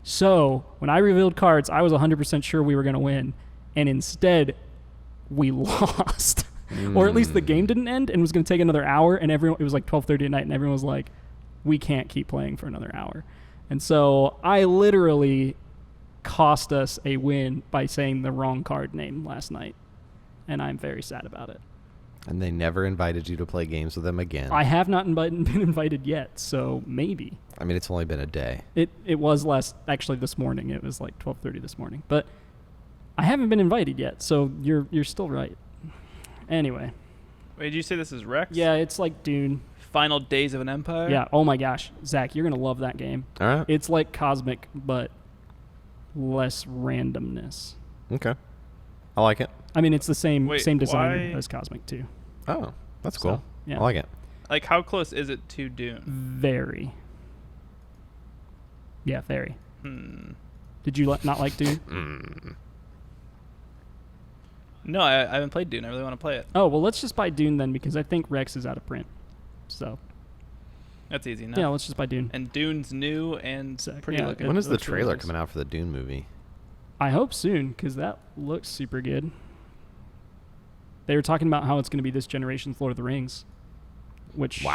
So when I revealed cards, I was 100% sure we were going to win. And instead, we lost. Or at least the game didn't end and was going to take another hour. And it was like 12:30 at night. And everyone was like, we can't keep playing for another hour. And so I literally cost us a win by saying the wrong card name last night. And I'm very sad about it. And they never invited you to play games with them again. I have not been invited yet, so maybe. I mean, it's only been a day. It was actually this morning. It was like 12:30 this morning. But I haven't been invited yet, so you're still right. Anyway. Wait, did you say this is Rex? Yeah, it's like Dune. Final Days of an Empire? Yeah, oh my gosh. Zach, you're going to love that game. All right. It's like Cosmic, but less randomness. Okay. I like it. I mean, it's the same designer why? as Cosmic, too. Oh, that's cool. So, yeah. I like it. Like, how close is it to Dune? Very. Yeah, very. Did you not like Dune? No, I haven't played Dune. I really want to play it. Oh, well, let's just buy Dune then, because I think Rex is out of print. So. That's easy enough. Yeah, let's just buy Dune. And Dune's new and pretty looking. When is the looks really trailer nice. coming out for the Dune movie? I hope soon, because that looks super good. They were talking about how it's going to be this generation's Lord of the Rings, which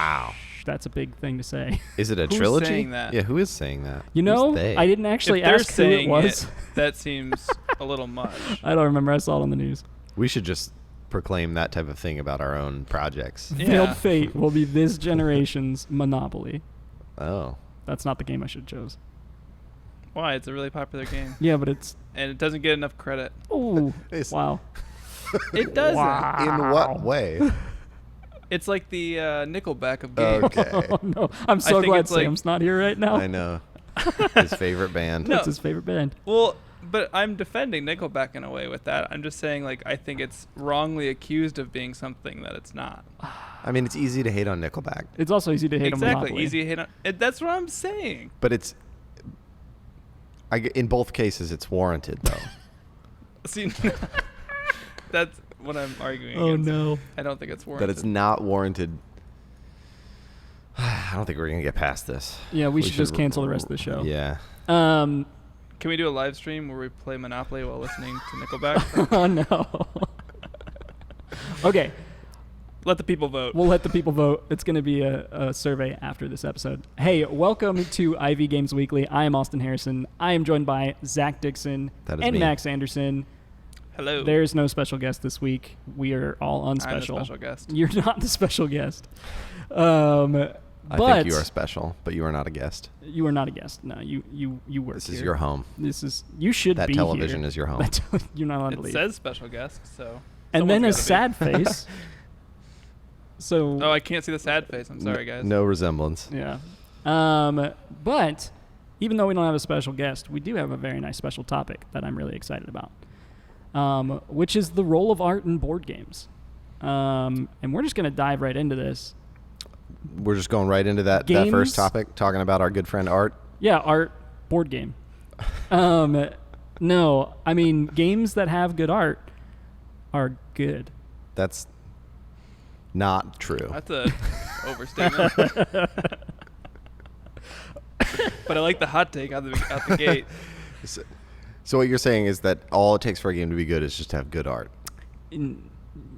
that's a big thing to say. Is it a Who's trilogy? saying that? Yeah, who is saying that? You know, Who's they? I didn't actually If they're ask who it saying was. that seems a little much. I don't remember. I saw it on the news. We should just proclaim that type of thing about our own projects. Yeah. Veiled Fate will be this generation's Monopoly. Oh. That's not the game I should have chose. Why? It's a really popular game. Yeah, but it's... And it doesn't get enough credit. Oh, It's- wow. It doesn't. Wow. In what way? It's like the Nickelback of games. Okay. Oh, no. I'm so think glad it's like- Sam's not here right now. I know. His favorite band. No. That's his favorite band. Well, but I'm defending Nickelback in a way with that. I'm just saying, like, I think it's wrongly accused of being something that it's not. I mean, it's easy to hate on Nickelback, It's also easy to hate on Exactly. Monopoly. Easy to hate on. That's what I'm saying. but it's... in both cases, it's warranted, though. See, that's what I'm arguing Oh, against. no. I don't think it's warranted. That it's not warranted. I don't think we're going to get past this. Yeah, we should just cancel the rest of the show. Yeah. Can we do a live stream where we play Monopoly while listening to Nickelback? Oh, no. Okay. Let the people vote. We'll let the people vote. It's going to be a survey after this episode. Hey, welcome to IV Games Weekly. I am Austin Harrison. I am joined by Zach Dixon That is and me. Max Anderson. Hello. There's no special guest this week. We are all unspecial. I'm the special guest. You're not the special guest. I think you are special, but you are not a guest. You are not a guest. No, you work This here. is your home. You should That be television here. is your home. You're not allowed to It leave. says special guest, so. And then a someone's sad gotta be. face. So. Oh, I can't see the sad face. I'm sorry, guys. No resemblance. Yeah. But even though we don't have a special guest, we do have a very nice special topic that I'm really excited about, which is the role of art in board games. And we're just going to dive right into this. We're just going right into that Games? first topic, talking about our good friend Art. Yeah, art, board game. No, I mean, games that have good art are good. That's not true. That's a overstatement. But I like the hot take out the gate. So what you're saying is that all it takes for a game to be good is just to have good art.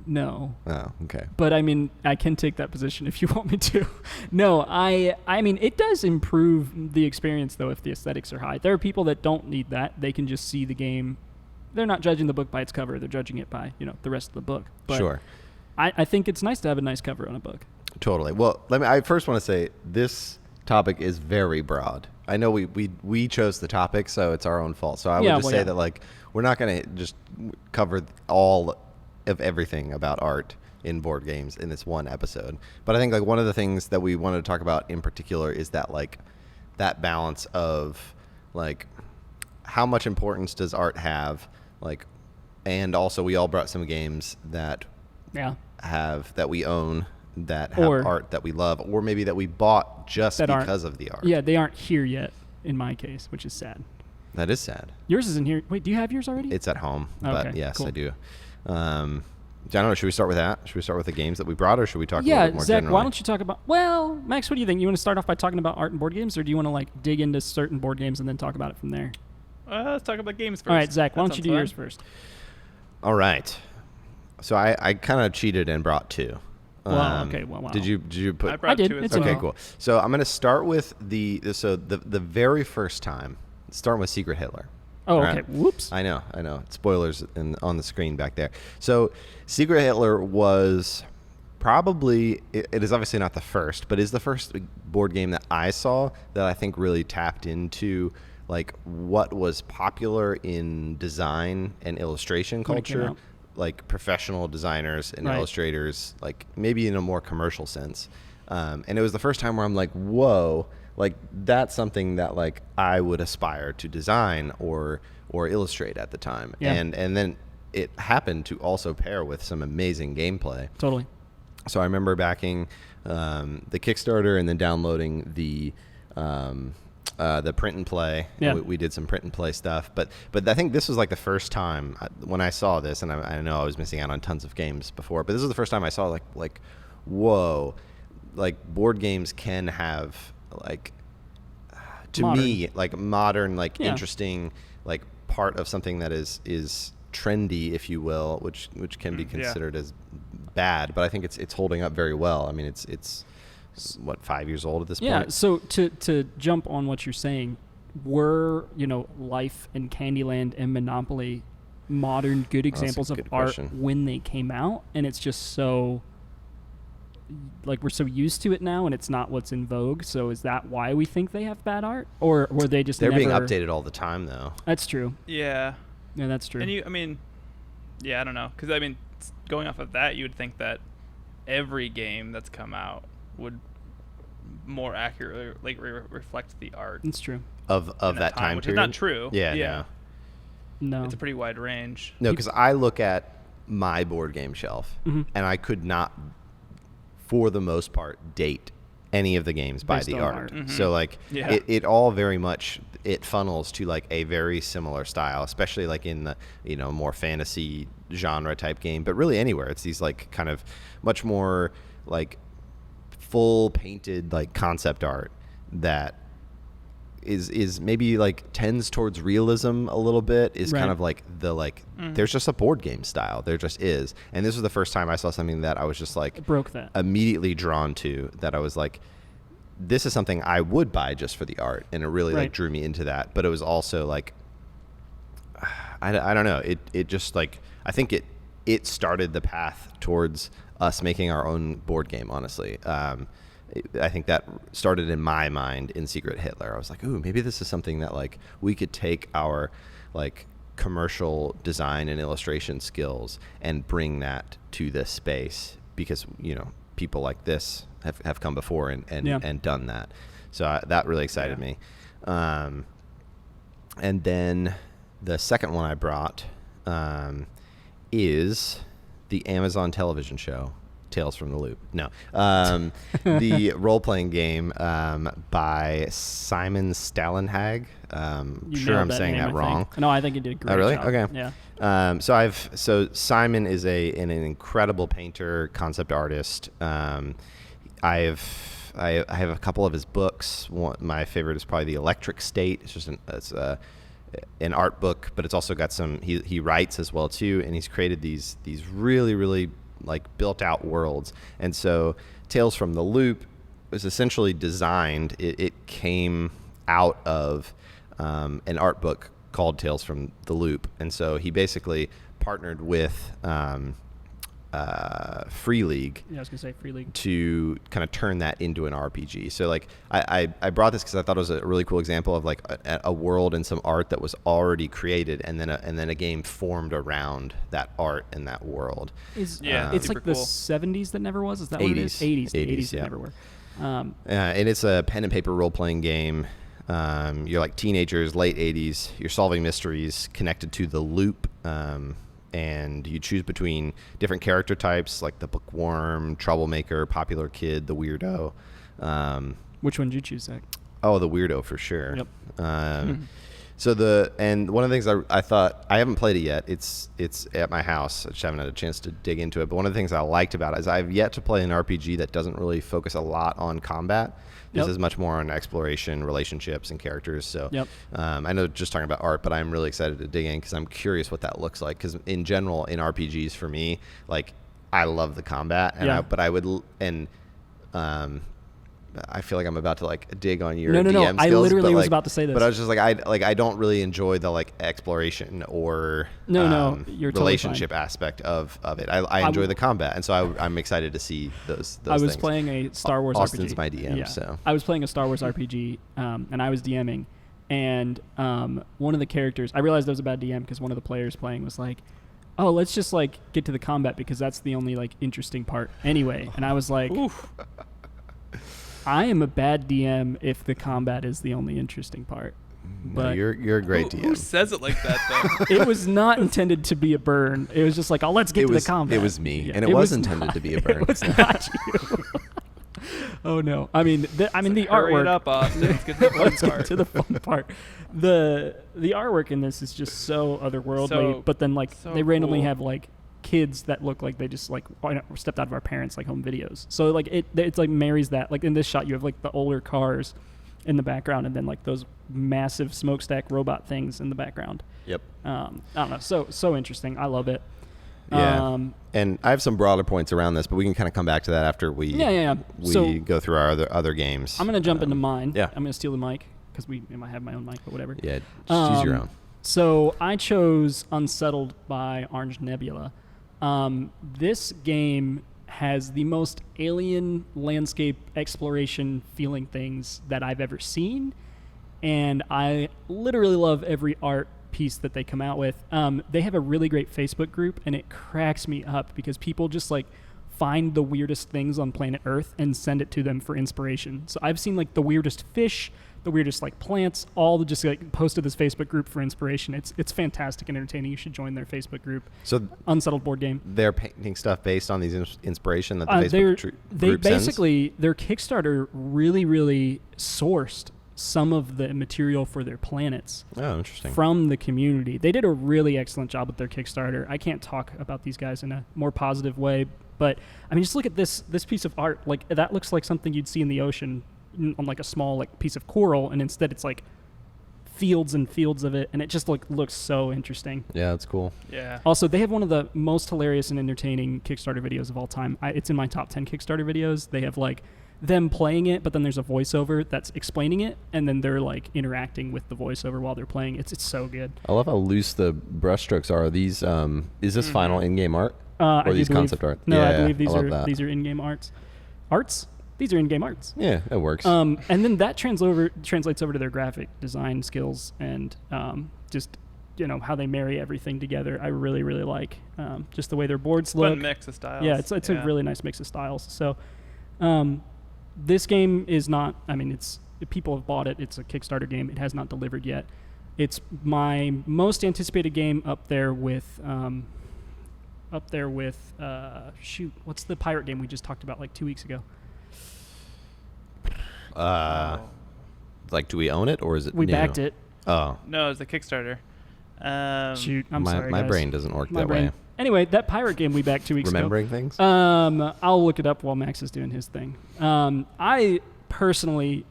No. Oh, okay. But I mean, I can take that position if you want me to. No, I mean, it does improve the experience though if the aesthetics are high. There are people that don't need that. They can just see the game. They're not judging the book by its cover. They're judging it by, the rest of the book. But Sure. I think it's nice to have a nice cover on a book. Totally. Well, I first want to say this topic is very broad. I know we chose the topic, so it's our own fault. So I would just say that like we're not going to just cover all of everything about art in board games in this one episode. But I think like one of the things that we wanted to talk about in particular is that like that balance of like how much importance does art have, like, and also we all brought some games that that we own that have art that we love, or maybe that we bought just because of the art. Yeah, they aren't here yet in my case, which is sad. That is sad. Yours isn't here. Wait, do you have yours already? It's at home, but yes, cool. I do. don't know. Should we start with that? Should we start with the games that we brought, or should we talk a little bit more Zach, generally? why don't you talk about... Well, Max, what do you think? You want to start off by talking about art and board games, or do you want to like dig into certain board games and then talk about it from there? Let's talk about games first. All right, Zach, why don't you do yours first? All right. So I kind of cheated and brought two. Wow. Okay. Well, wow. Did you put? I brought did. two as It's well. Okay, cool. So I'm going to start with the very first time, starting with Secret Hitler. Oh, All okay. right. Whoops. I know. Spoilers on the screen back there. So Secret Hitler was probably, it is obviously not the first, but is the first board game that I saw that I think really tapped into like what was popular in design and illustration When it came culture, out. like professional designers and Right. illustrators, like maybe in a more commercial sense. And it was the first time where I'm like, whoa, like that's something that like I would aspire to design or illustrate at the time. Yeah. And then it happened to also pair with some amazing gameplay. Totally. So I remember backing the Kickstarter and then downloading the print and play. Yeah. We did some print and play stuff, but I think this was like the first time when I saw this, and I know I was missing out on tons of games before, but this was the first time I saw like whoa, like board games can have like to Modern. me like modern, like Yeah. interesting, like part of something that is trendy, if you will, which can be Yeah. considered as bad, but I think it's holding up very well. I mean, it's what, 5 years old at this Yeah. point. So to jump on what you're saying, were Life and Candyland and Monopoly modern good examples of good art question. when they came out, and it's just so like we're so used to it now, and it's not what's in vogue. So is that why we think they have bad art, or were they just They're being never- updated all the time, though. That's true. Yeah. Yeah, that's true. And I don't know, because going off of that, you would think that every game that's come out would more accurately like reflect the art It's true. Of in that time which period. is not true. Yeah. No. It's a pretty wide range. No, because I look at my board game shelf, Mhm. and I could not, for the most part, date any of the games by Based the on art. art. Mhm. So like Yeah. it all very much it funnels to like a very similar style, especially like in the more fantasy genre type game, but really anywhere. It's these like kind of much more like full painted like concept art that is maybe like tends towards realism a little bit, is Right. kind of like the like there's just a board game style. There just is. And this was the first time I saw something that I was just like It broke that. immediately drawn to, that I was like, this is something I would buy just for the art, and it really Right. like drew me into that. But it was also like I don't know, it just like I think it started the path towards us making our own board game, honestly. I think that started in my mind in Secret Hitler. I was like, ooh, maybe this is something that like we could take our like commercial design and illustration skills and bring that to this space, because people like this have come before and done that. So that really excited me. And then the second one I brought is the Amazon television show Tales from the Loop. No. The role-playing game by Simon Stalenhag. You Sure nailed I'm saying name, that I wrong. think. No, I think you did a great Oh, really? job. Okay. Yeah. So Simon is an incredible painter, concept artist. I have a couple of his books. My favorite is probably The Electric State. It's just an art book, but it's also got some. He writes as well too, and he's created these really, really like built out worlds. And so Tales from the Loop was essentially designed. It came out of an art book called Tales from the Loop, and so he basically partnered with Free League. Yeah, I was gonna say Free League. To kind of turn that into an RPG. So like I brought this because I thought it was a really cool example of like a world and some art that was already created, and then a game formed around that art and that world. It's super like the cool. 70s that never was. Is that what it is? 80s. The 80s that yeah. never were. And it's a pen and paper role playing game. You're like teenagers, late 80s. You're solving mysteries connected to the loop. And you choose between different character types, like the bookworm, troublemaker, popular kid, the weirdo. Which one did you choose, Zach? Oh, the weirdo for sure. Yep. So one of the things I thought, I haven't played it yet. It's at my house. I just haven't had a chance to dig into it. But one of the things I liked about it is I've yet to play an RPG that doesn't really focus a lot on combat. This is much more on exploration, relationships, and characters. So I know just talking about art, but I'm really excited to dig in because I'm curious what that looks like. Because in general, in RPGs for me, like I love the combat, and I feel like I'm about to like dig on your DM skills. I literally was about to say this. But I was just like, I don't really enjoy the like exploration or you're relationship totally aspect of it. I enjoy the combat, and so I'm excited to see those I was things. playing a Star Wars Austin's RPG. my DM, so I was playing a Star Wars RPG, and I was DMing, and one of the characters, I realized I was a bad DM because one of the players playing was like, oh, let's just like get to the combat because that's the only like interesting part anyway. And I was like, oof. I am a bad DM if the combat is the only interesting part. But no, you're a great DM. Who says it like that though? It was not intended to be a burn. It was just like, oh, let's get to the combat. It was me, and it was intended to be a burn. It was not you. Oh no! I mean, the artwork. Hurry it up, Austin. Let's get to the fun part. To the fun part. The artwork in this is just so otherworldly. But then like they randomly have like kids that look like they just like stepped out of our parents' like home videos. So like it's like marries that. Like in this shot, you have like the older cars in the background, and then like those massive smokestack robot things in the background. Yep. I don't know. So interesting. I love it. Yeah. And I have some broader points around this, but we can kind of come back to that after we go through our other games. I'm going to jump into mine. Yeah. I'm going to steal the mic because I might have my own mic, but whatever. Yeah, just use your own. So I chose Unsettled by Orange Nebula. This game has the most alien landscape exploration feeling things that I've ever seen, and I literally love every art piece that they come out with. They have a really great Facebook group, and it cracks me up because people just like find the weirdest things on planet Earth and send it to them for inspiration. So I've seen like the weirdest fish, the weirdest like plants, all just like posted this Facebook group for inspiration. It's fantastic and entertaining. You should join their Facebook group. So Unsettled board game. They're painting stuff based on these inspiration that the Facebook group sends? Basically, their Kickstarter really sourced some of the material for their planets from the community. They did a really excellent job with their Kickstarter. I can't talk about these guys in a more positive way, but I mean, just look at this piece of art. Like that looks like something you'd see in the ocean on like a small like piece of coral, and instead it's like fields and fields of it, and it just looks so interesting. Yeah, that's cool. Yeah. Also, they have one of the most hilarious and entertaining Kickstarter videos of all time. It's in my top 10 Kickstarter videos. They have like them playing it, but then there's a voiceover that's explaining it, and then they're like interacting with the voiceover while they're playing. It's so good. I love how loose the brushstrokes are. These is this final in-game art or these concept art? No, I believe these are in-game arts. These are in-game arts. Yeah, it works. And then that translates over to their graphic design skills and just how they marry everything together. I really like just the way their boards look. Fun mix of styles. Yeah, it's a really nice mix of styles. So. This game is not, I mean, people have bought it. It's a Kickstarter game. It has not delivered yet. It's my most anticipated game up there with what's the pirate game we just talked about like 2 weeks ago? Like, do we own it or is it We new? backed it. Oh. No, it's the Kickstarter. I'm sorry, my guys. brain doesn't work that way. Anyway, that pirate game we backed 2 weeks Remembering ago. things? I'll look it up while Max is doing his thing. I personally,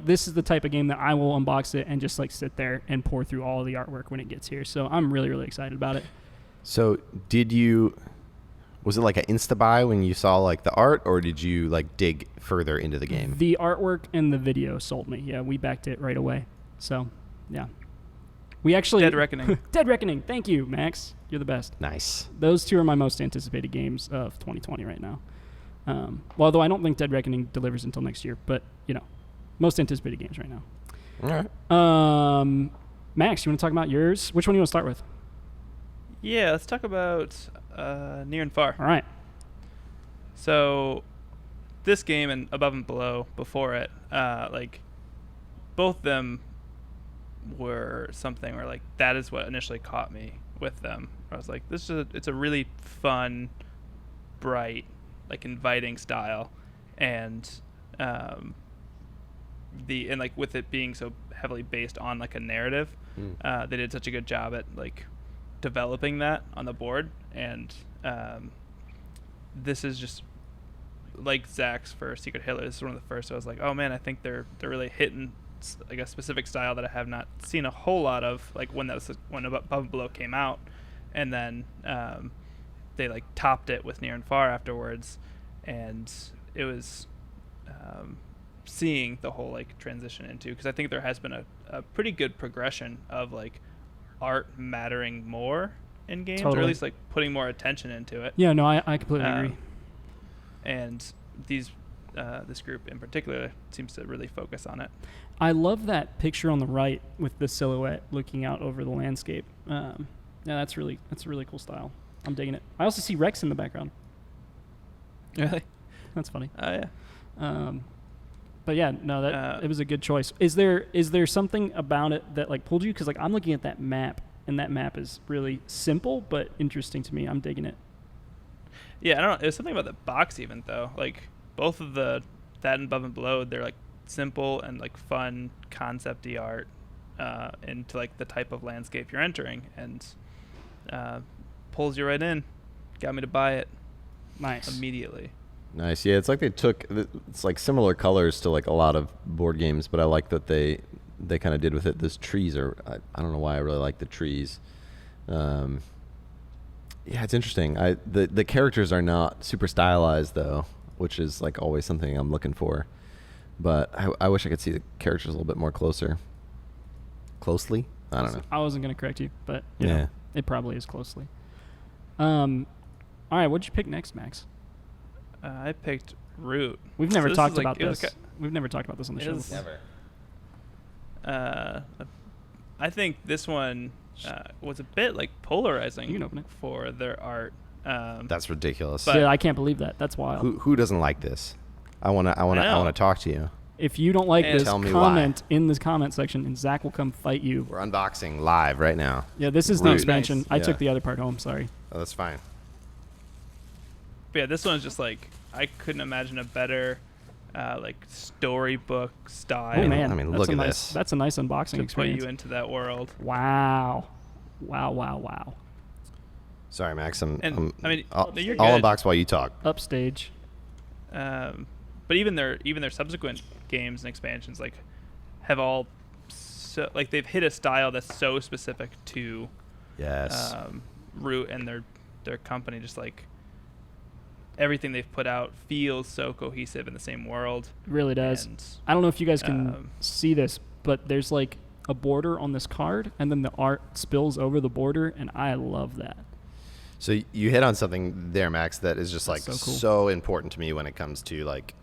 this is the type of game that I will unbox it and just sit there and pour through all of the artwork when it gets here. So I'm really excited about it. So was it like an insta-buy when you saw the art, or did you dig further into the game? The artwork and the video sold me. Yeah, we backed it right away. So, yeah. We actually... Dead Reckoning. Dead Reckoning. Thank you, Max. You're the best. Nice. Those two are my most anticipated games of 2020 right now. Well, although I don't think Dead Reckoning delivers until next year, but, most anticipated games right now. All right. Max, you want to talk about yours? Which one do you want to start with? Yeah, let's talk about Near and Far. All right. So, this game and Above and Below before it, both of them were something where that is what initially caught me with them. I was like, it's a really fun, bright, inviting style, and and like with it being so heavily based on like a narrative, they did such a good job at like developing that on the board. And this is just like Zach's for Secret Hitler. This is one of the first. So I was like, oh man, I think they're really hitting like a specific style that I have not seen a whole lot of. Like when Above and Below came out, and then they like topped it with Near and Far afterwards, and it was seeing the whole like transition into, because I think there has been a pretty good progression of like art mattering more in games, or at least like putting more attention into it. Yeah, no, I completely agree. And this group in particular seems to really focus on it. I love that picture on the right with the silhouette looking out over the landscape. Yeah, that's a really cool style. I'm digging it. I also see Rex in the background. Really? That's funny. Oh yeah. But yeah, no, that it was a good choice. Is there something about it that like pulled you? Because like I'm looking at that map, and that map is really simple but interesting to me. I'm digging it. Yeah, I don't know. There's something about the box even though. Like both of that and Above and Below, they're like simple and like fun concept-y art into like the type of landscape you're entering, and pulls you right in. Got me to buy it. Nice. Immediately. Nice. Yeah, it's like it's like similar colors to like a lot of board games, but I like that they kind of did with it. Those trees are, I don't know why I really like the trees. Yeah, it's interesting. The characters are not super stylized though, which is like always something I'm looking for. But I wish I could see the characters a little bit more closely. I don't know. I wasn't going to correct you, but yeah, it probably is closely. All right, what'd you pick next, Max? I picked Root. We've never talked about this. We've never talked about this on the show before. Never. I think this one was a bit like polarizing. You can open it. For their art. That's ridiculous. Yeah, I can't believe that. That's wild. Who doesn't like this? I want to talk to you. If you don't like this, tell me comment in this comment section, and Zach will come fight you. We're unboxing live right now. Yeah, this is Root. the expansion. Nice. I took the other part home. Sorry. Oh, that's fine. But yeah, this one's just like, I couldn't imagine a better like storybook style. Oh man, I mean, that's look a at nice, this. That's a nice unboxing to experience. put you into that world. Wow. Sorry, Max. I mean, I'll you're good. unbox while you talk. Upstage. But even their subsequent games and expansions like have all like they've hit a style that's so specific to Yes. Root and their company. Just like everything they've put out feels so cohesive in the same world. It really does. And, I don't know if you guys can see this, but there's like a border on this card, and then the art spills over the border, and I love that. So you hit on something there, Max, that is just like so cool. so important to me when it comes to like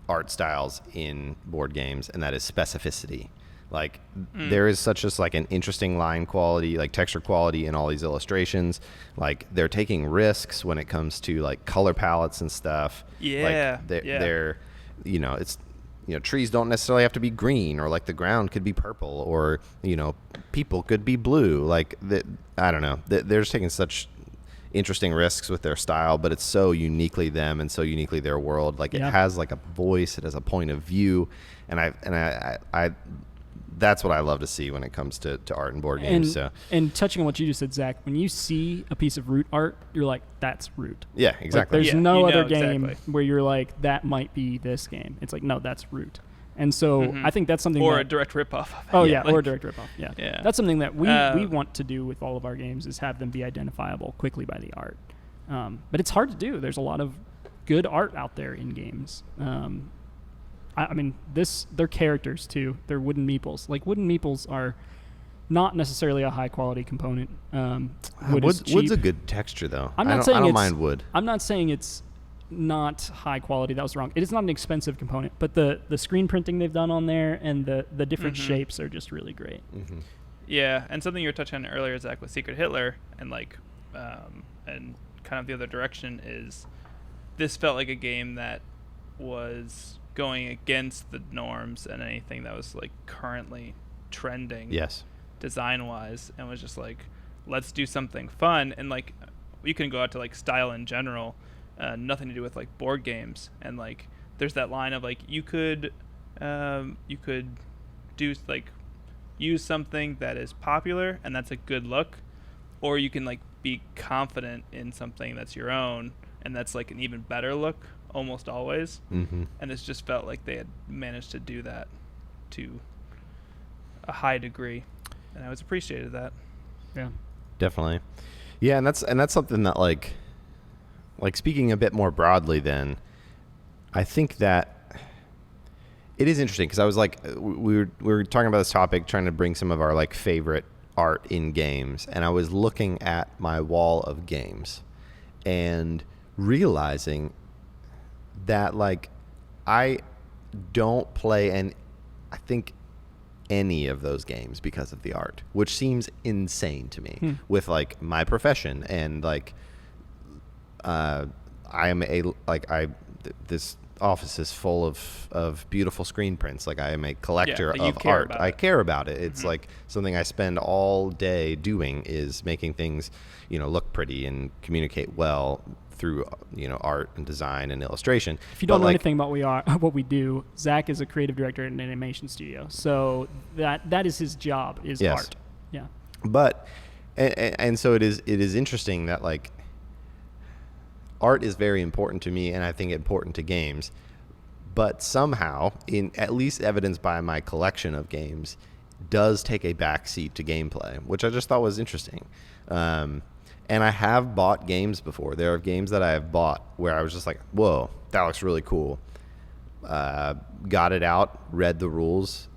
art styles in board games, and that is specificity. Like there is such just like an interesting line quality, like texture quality in all these illustrations. Like they're taking risks when it comes to like color palettes and stuff. Yeah. Like they're it's trees don't necessarily have to be green, or like the ground could be purple, or people could be blue. Like I don't know. They're just taking such interesting risks with their style, but it's so uniquely them and so uniquely their world. Like it has like a voice, it has a point of view, and I that's what I love to see when it comes to art and board games. And touching on what you just said, Zach, when you see a piece of Root art, you're like, that's Root. Yeah, exactly. Like, there's no other game where you're like, that might be this game. It's like, no, that's Root. And so I think that's something or a direct ripoff. Oh yeah, or a direct ripoff. Yeah. Yeah. That's something that we want to do with all of our games, is have them be identifiable quickly by the art. But it's hard to do. There's a lot of good art out there in games. I mean, they're characters too. They're wooden meeples. Like wooden meeples are not necessarily a high quality component. Wood's a good texture though. I don't mind wood. I'm not saying it's not high quality. That was wrong. It is not an expensive component, but the screen printing they've done on there and the different shapes are just really great. Yeah, and something you were touching on earlier, Zach, with Secret Hitler and like and kind of the other direction is this felt like a game that was going against the norms and anything that was like currently trending. Yes. Design wise, and was just like, let's do something fun. And like you can go out to like style in general, nothing to do with like board games, and like there's that line of like you could you could do like use something that is popular and that's a good look, or you can like be confident in something that's your own and that's like an even better look almost always. Mm-hmm. And it's just felt like they had managed to do that to a high degree, and I was appreciated that. Yeah, definitely. Yeah, and that's something that like speaking a bit more broadly, then I think that it is interesting because I was like, we were talking about this topic, trying to bring some of our like favorite art in games, and I was looking at my wall of games and realizing that like I don't play I think any of those games because of the art, which seems insane to me with like my profession and like this office is full of beautiful screen prints. Like I am a collector of art. I care about it. It's like something I spend all day doing is making things, look pretty and communicate well through, art and design and illustration. If you don't know anything about what we do, Zach is a creative director in an animation studio. So that is his job, is art. Yeah. But, and so it is interesting that like, art is very important to me, and I think important to games. But somehow, in at least evidenced by my collection of games, does take a backseat to gameplay, which I just thought was interesting. And I have bought games before. There are games that I have bought where I was just like, whoa, that looks really cool. Got it out, read the rules,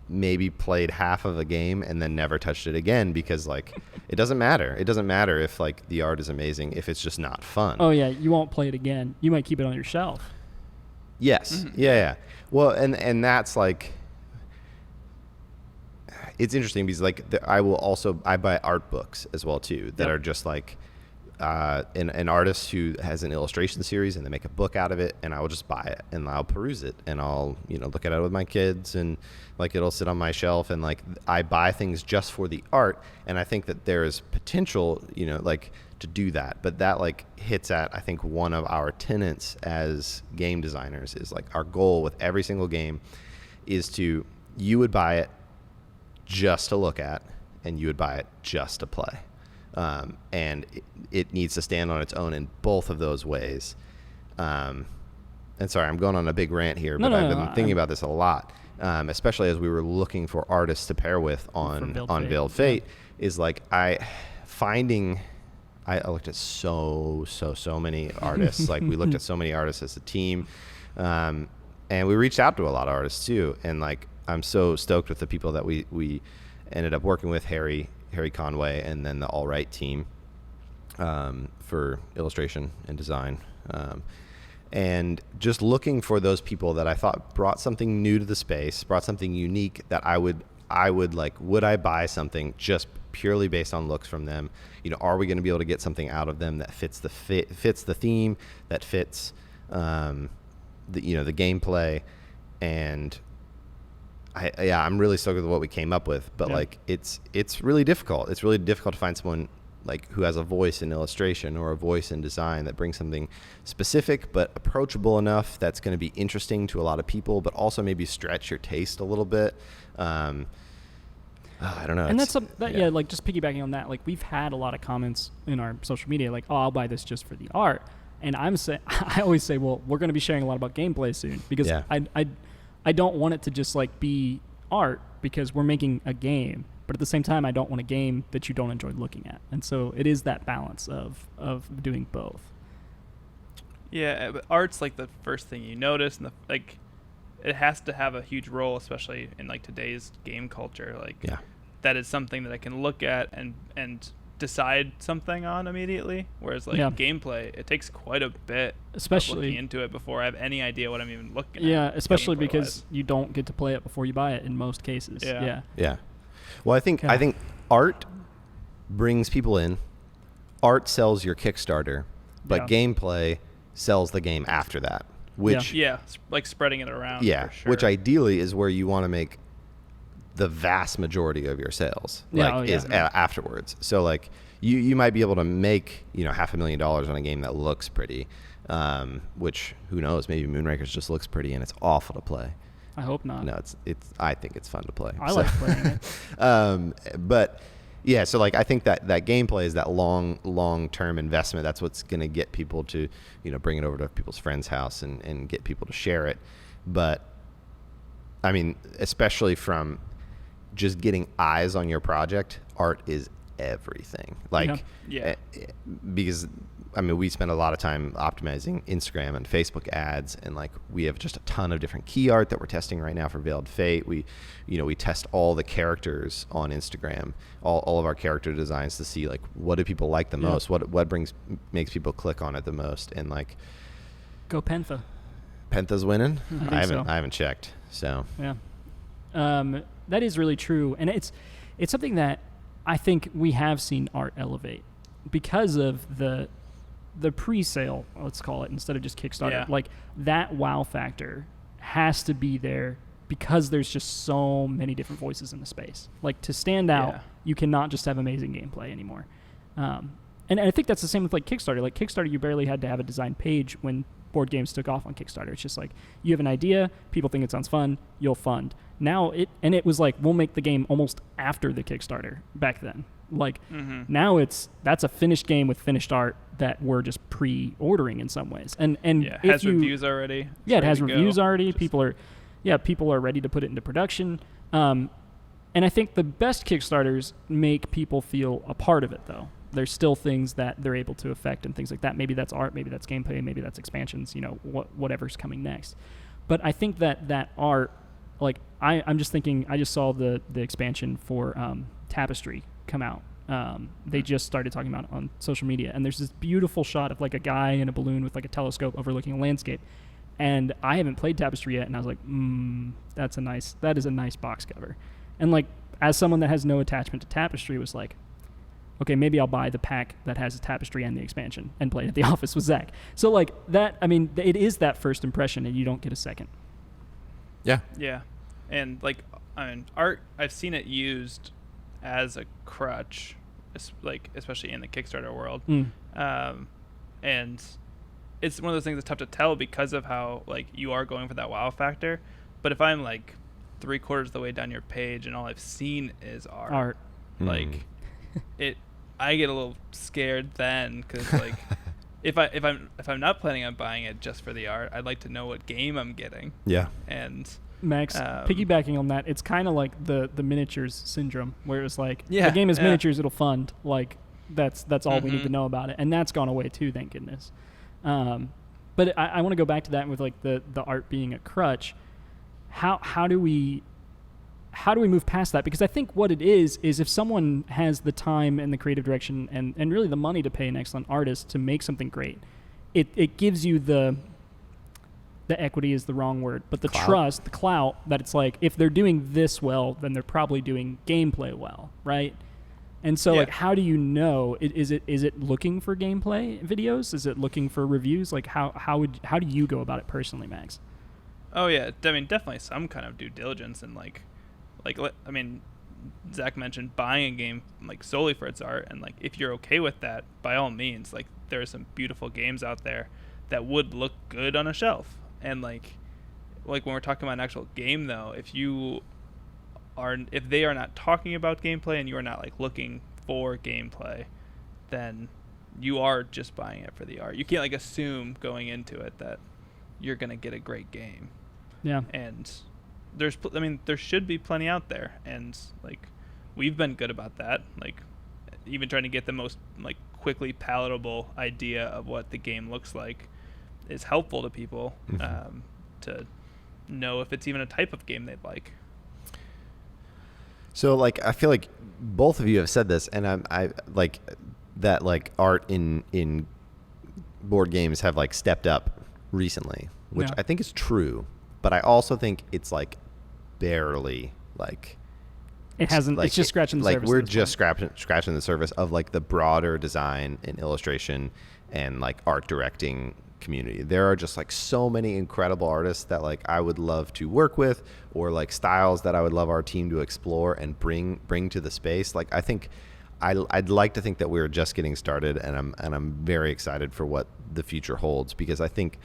maybe played half of a game and then never touched it again because like it doesn't matter. It doesn't matter if like the art is amazing if it's just not fun. Oh yeah, you won't play it again. You might keep it on your shelf. Yes. Mm-hmm. Yeah. Well, and that's like it's interesting because like I buy art books as well too that are just like an artist who has an illustration series and they make a book out of it, and I will just buy it and I'll peruse it and I'll look at it with my kids, and like it'll sit on my shelf, and like I buy things just for the art, and I think that there is potential like to do that, but that like hits at I think one of our tenets as game designers is like our goal with every single game is you would buy it just to look at and you would buy it just to play. And it needs to stand on its own in both of those ways. And sorry, I'm going on a big rant here, but I've been thinking about this a lot, especially as we were looking for artists to pair with on Build Fate. Is like I looked at so many artists. Like we looked at so many artists as a team, and we reached out to a lot of artists too. And like I'm so stoked with the people that we ended up working with, Harry Conway, and then the All Right team for illustration and design. And just looking for those people that I thought brought something new to the space, brought something unique that I would like, would I buy something just purely based on looks from them? Are we going to be able to get something out of them that fits the theme, that fits the gameplay? And I'm really stoked with what we came up with, but like it's really difficult. It's really difficult to find someone like who has a voice in illustration or a voice in design that brings something specific but approachable enough that's going to be interesting to a lot of people, but also maybe stretch your taste a little bit. I don't know. And like just piggybacking on that, like we've had a lot of comments in our social media like, oh, I'll buy this just for the art. And I always say, well, we're going to be sharing a lot about gameplay soon because I don't want it to just like be art because we're making a game, but at the same time, I don't want a game that you don't enjoy looking at. And so it is that balance of doing both. Yeah, but art's like the first thing you notice, and it has to have a huge role, especially in like today's game culture. Like that is something that I can look at and decide something on immediately, whereas like gameplay, it takes quite a bit especially looking into it before I have any idea what I'm even looking at. Yeah, especially because you don't get to play it before you buy it in most cases. Yeah. Well, I think art brings people in. Art sells your Kickstarter, but gameplay sells the game after that, which like spreading it around. Yeah, for sure. Which ideally is where you want to make the vast majority of your sales afterwards. So like you might be able to make $500,000 on a game that looks pretty, which who knows, maybe Moonrakers just looks pretty and it's awful to play. I hope not. No, I think it's fun to play. I like playing it. But yeah, so like I think that gameplay is that long-term investment. That's what's going to get people to, bring it over to people's friend's house and get people to share it. But I mean, especially from just getting eyes on your project, art is everything. Like, because I mean, we spend a lot of time optimizing Instagram and Facebook ads, and like we have just a ton of different key art that we're testing right now for Veiled Fate. We test all the characters on Instagram, all of our character designs to see like what do people like the most, what makes people click on it the most, and like go Pentha. Pentha's winning. I I haven't checked. So yeah, that is really true, and it's something that I think we have seen art elevate because of the pre-sale, let's call it, instead of just Kickstarter. Yeah. Like that wow factor has to be there because there's just so many different voices in the space. Like to stand out, you cannot just have amazing gameplay anymore. And I think that's the same with like Kickstarter. Like Kickstarter, you barely had to have a design page when board games took off on Kickstarter. It's just like you have an idea, people think it sounds fun, you'll fund. Now it was like we'll make the game almost after the Kickstarter back then. Like now that's a finished game with finished art that we're just pre-ordering in some ways. And it has reviews already. Yeah, it has reviews already. People are ready to put it into production. And I think the best Kickstarters make people feel a part of it though. There's still things that they're able to affect and things like that. Maybe that's art, maybe that's gameplay, maybe that's expansions, whatever's coming next. But I think that art, like I'm just thinking, I just saw the expansion for Tapestry come out. They just started talking about it on social media, and there's this beautiful shot of like a guy in a balloon with like a telescope overlooking a landscape. And I haven't played Tapestry yet, and I was like, that is a nice box cover. And like as someone that has no attachment to Tapestry, was like, okay, maybe I'll buy the pack that has a Tapestry and the expansion and play it at the office with Zach. So like that, I mean, it is that first impression, and you don't get a second. Yeah. Yeah. And like, I mean, art, I've seen it used as a crutch, like especially in the Kickstarter world. And it's one of those things that's tough to tell because of how like you are going for that wow factor. But if I'm like 3/4 of the way down your page and all I've seen is art. Like I get a little scared then because like if I'm not planning on buying it just for the art, I'd like to know what game I'm getting. Yeah. And Max, piggybacking on that, it's kind of like the miniatures syndrome, where it's like the game is miniatures, it'll fund. Like that's all we need to know about it, and that's gone away too, thank goodness. But I want to go back to that with like the art being a crutch. How do we move past that? Because I think what it is if someone has the time and the creative direction and really the money to pay an excellent artist to make something great, it gives you the equity is the wrong word, but the trust, the clout, that it's like, if they're doing this well, then they're probably doing gameplay well, right? And so like, how do you know? Is it looking for gameplay videos? Is it looking for reviews? Like how do you go about it personally, Max? Oh yeah, I mean definitely some kind of due diligence, and like I mean, Zach mentioned buying a game like solely for its art, and like if you're okay with that, by all means, like there are some beautiful games out there that would look good on a shelf. And like when we're talking about an actual game though, if they are not talking about gameplay and you are not like looking for gameplay, then you are just buying it for the art. You can't like assume going into it that you're gonna get a great game. Yeah. And there should be plenty out there, and like we've been good about that, like even trying to get the most like quickly palatable idea of what the game looks like is helpful to people to know if it's even a type of game they'd like. So like I feel like both of you have said this, and I like that like art in board games have like stepped up recently, which I think is true, but I also think it's like barely like it hasn't like, it's just scratching the surface. Like we're just scratching the surface of like the broader design and illustration and like art directing community. There are just like so many incredible artists that like I would love to work with, or like styles that I would love our team to explore and bring to the space. Like I think I'd like to think that we're just getting started, and I'm very excited for what the future holds, because I think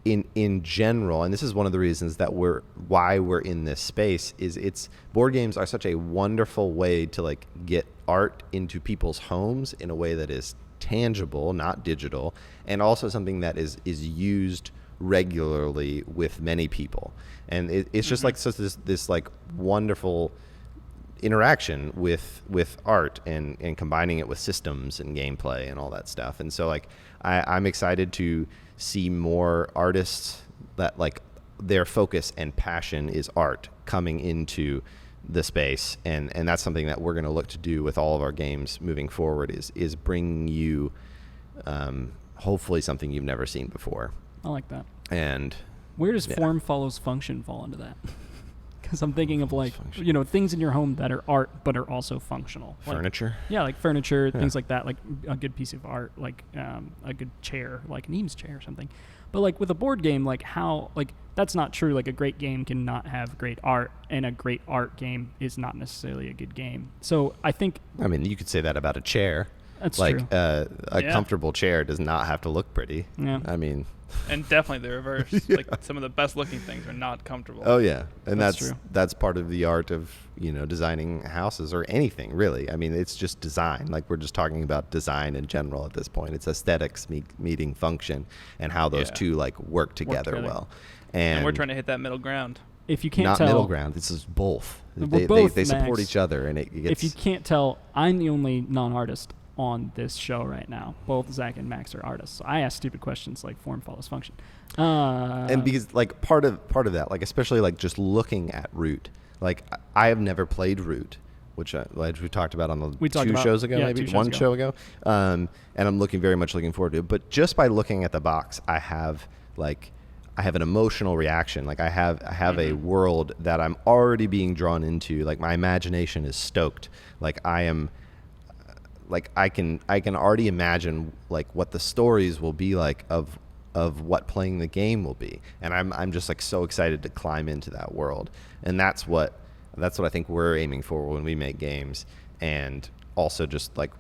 in general, and this is one of the reasons that why we're in this space, is board games are such a wonderful way to like get art into people's homes in a way that is tangible, not digital, and also something that is used regularly with many people. And it's just like such this like wonderful interaction with art and combining it with systems and gameplay and all that stuff. And so like I'm excited to see more artists that like their focus and passion is art coming into the space, and that's something that we're going to look to do with all of our games moving forward, is bring you hopefully something you've never seen before. I like that. And where does form follows function fall into that? Because I'm thinking of like, you know, things in your home that are art but are also functional. Furniture? Like, yeah, like furniture, things like that, like a good piece of art, like a good chair, like an Eames chair or something. But like with a board game, like how, like that's not true. Like a great game cannot have great art, and a great art game is not necessarily a good game. So I think... I mean, you could say that about a chair. That's like, true. A comfortable chair does not have to look pretty. Yeah. I mean... And definitely the reverse. Like some of the best looking things are not comfortable. Oh yeah, and That's true. that's part of the art of, you know, designing houses or anything really. I mean, it's just design. Like we're just talking about design in general at this point. It's aesthetics meeting function, and how those two like work together well. And we're trying to hit that middle ground. If you can't not tell, middle ground. This is both. They support Max. each other, and it gets. If you can't tell, I'm the only non-artist on this show right now. Both Zach and Max are artists, so I ask stupid questions like form follows function. And because like part of that, like especially like just looking at Root, like I have never played Root, which we talked about on the two shows ago, maybe one show ago, and I'm very much looking forward to it. But just by looking at the box, I have an emotional reaction. Like I have a world that I'm already being drawn into. Like my imagination is stoked. Like I am. Like I can already imagine like what the stories will be like of what playing the game will be, and I'm just like so excited to climb into that world. And that's what I think we're aiming for when we make games. And also just like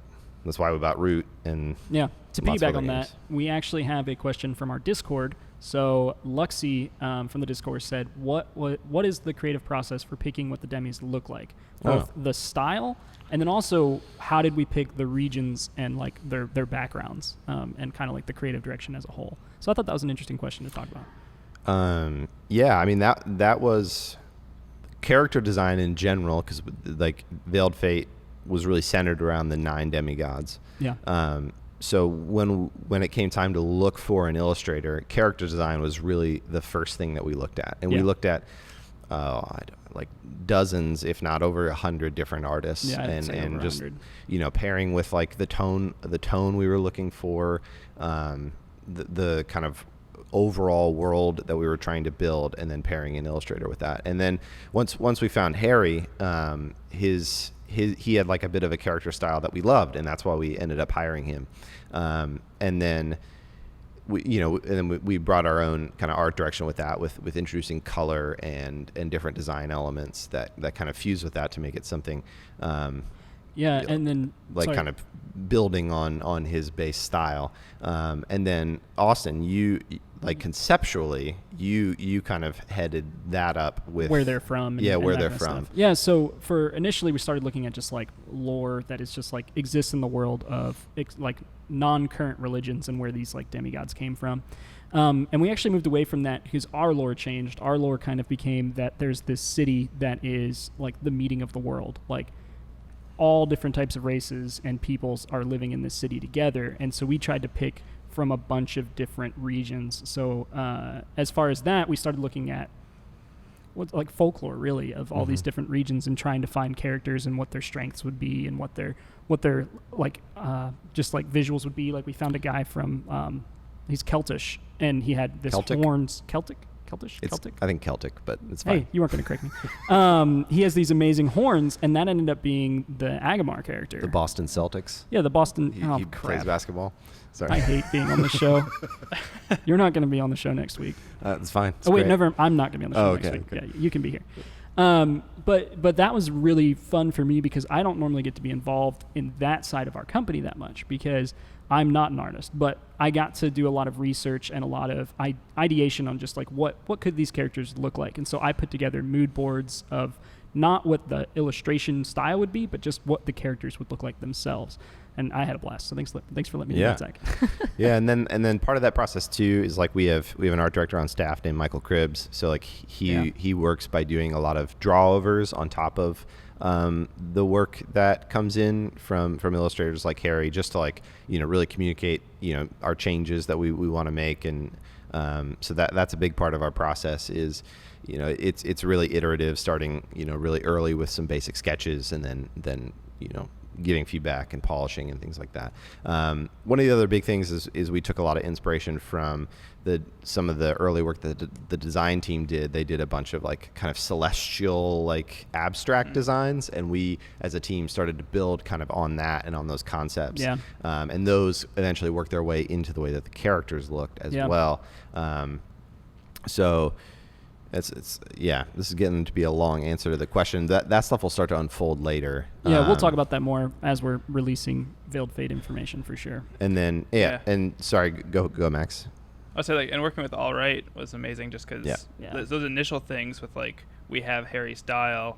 that's why we bought Root. And yeah, to piggyback on that, we actually have a question from our Discord. So Luxie from the Discord said, what is the creative process for picking what the demis look like? Both the style, and then also how did we pick the regions and like their backgrounds, and kind of like the creative direction as a whole. So I thought that was an interesting question to talk about. Yeah, I mean that was character design in general, because like Veiled Fate was really centered around the 9 demigods. Yeah. So when it came time to look for an illustrator, character design was really the first thing that we looked at, and we looked at like dozens, if not over 100 different artists, and just 100. You know, pairing with like the tone we were looking for, the kind of overall world that we were trying to build, and then pairing an illustrator with that. And then once we found Harry, he had like a bit of a character style that we loved, and that's why we ended up hiring him. And then we brought our own kind of art direction with that, with introducing color and different design elements that kind of fuse with that to make it something. And then kind of building on his base style. And then Austin, you like conceptually, you kind of headed that up with where they're from. And where they're from. Yeah. So for initially we started looking at just like lore that is just like exists in the world of like non-current religions and where these like demigods came from. And we actually moved away from that because our lore changed. Our lore kind of became that there's this city that is like the meeting of the world. Like all different types of races and peoples are living in this city together. And so we tried to pick from a bunch of different regions. So as far as that, we started looking at what's like folklore really of all these different regions and trying to find characters and what their strengths would be and what their like just like visuals would be. Like we found a guy from he's Celtish, and he had this horns. Celtic? I think Celtic, but it's fine. Hey, you weren't going to correct me. He has these amazing horns, and that ended up being the Agamar character. The Boston Celtics? Yeah, the Boston... He plays basketball. Sorry. I hate being on the show. You're not going to be on the show next week. That's fine. It's great. Never. I'm not going to be on the show next week. Okay. Yeah, you can be here. But that was really fun for me because I don't normally get to be involved in that side of our company that much because I'm not an artist, but I got to do a lot of research and a lot of ideation on just like what could these characters look like. And so I put together mood boards of not what the illustration style would be, but just what the characters would look like themselves. And I had a blast. So thanks for letting me do that, Zach. Yeah, and then part of that process too is like we have an art director on staff named Michael Cribbs. So like he works by doing a lot of draw-overs on top of the work that comes in from illustrators like Harry, just to like really communicate our changes that we want to make. And so that's a big part of our process is it's really iterative, starting really early with some basic sketches and then giving feedback and polishing and things like that. One of the other big things is we took a lot of inspiration from some of the early work that the design team did. They did a bunch of like kind of celestial, like abstract designs, and we as a team started to build kind of on that and on those concepts. Yeah. And those eventually worked their way into the way that the characters looked as well. So this is getting to be a long answer to the question. That stuff will start to unfold later. Yeah, we'll talk about that more as we're releasing Veiled Fate information for sure. And then, and sorry, go Max. I'll say like, and working with All Right was amazing just because those initial things with like, we have Harry's style,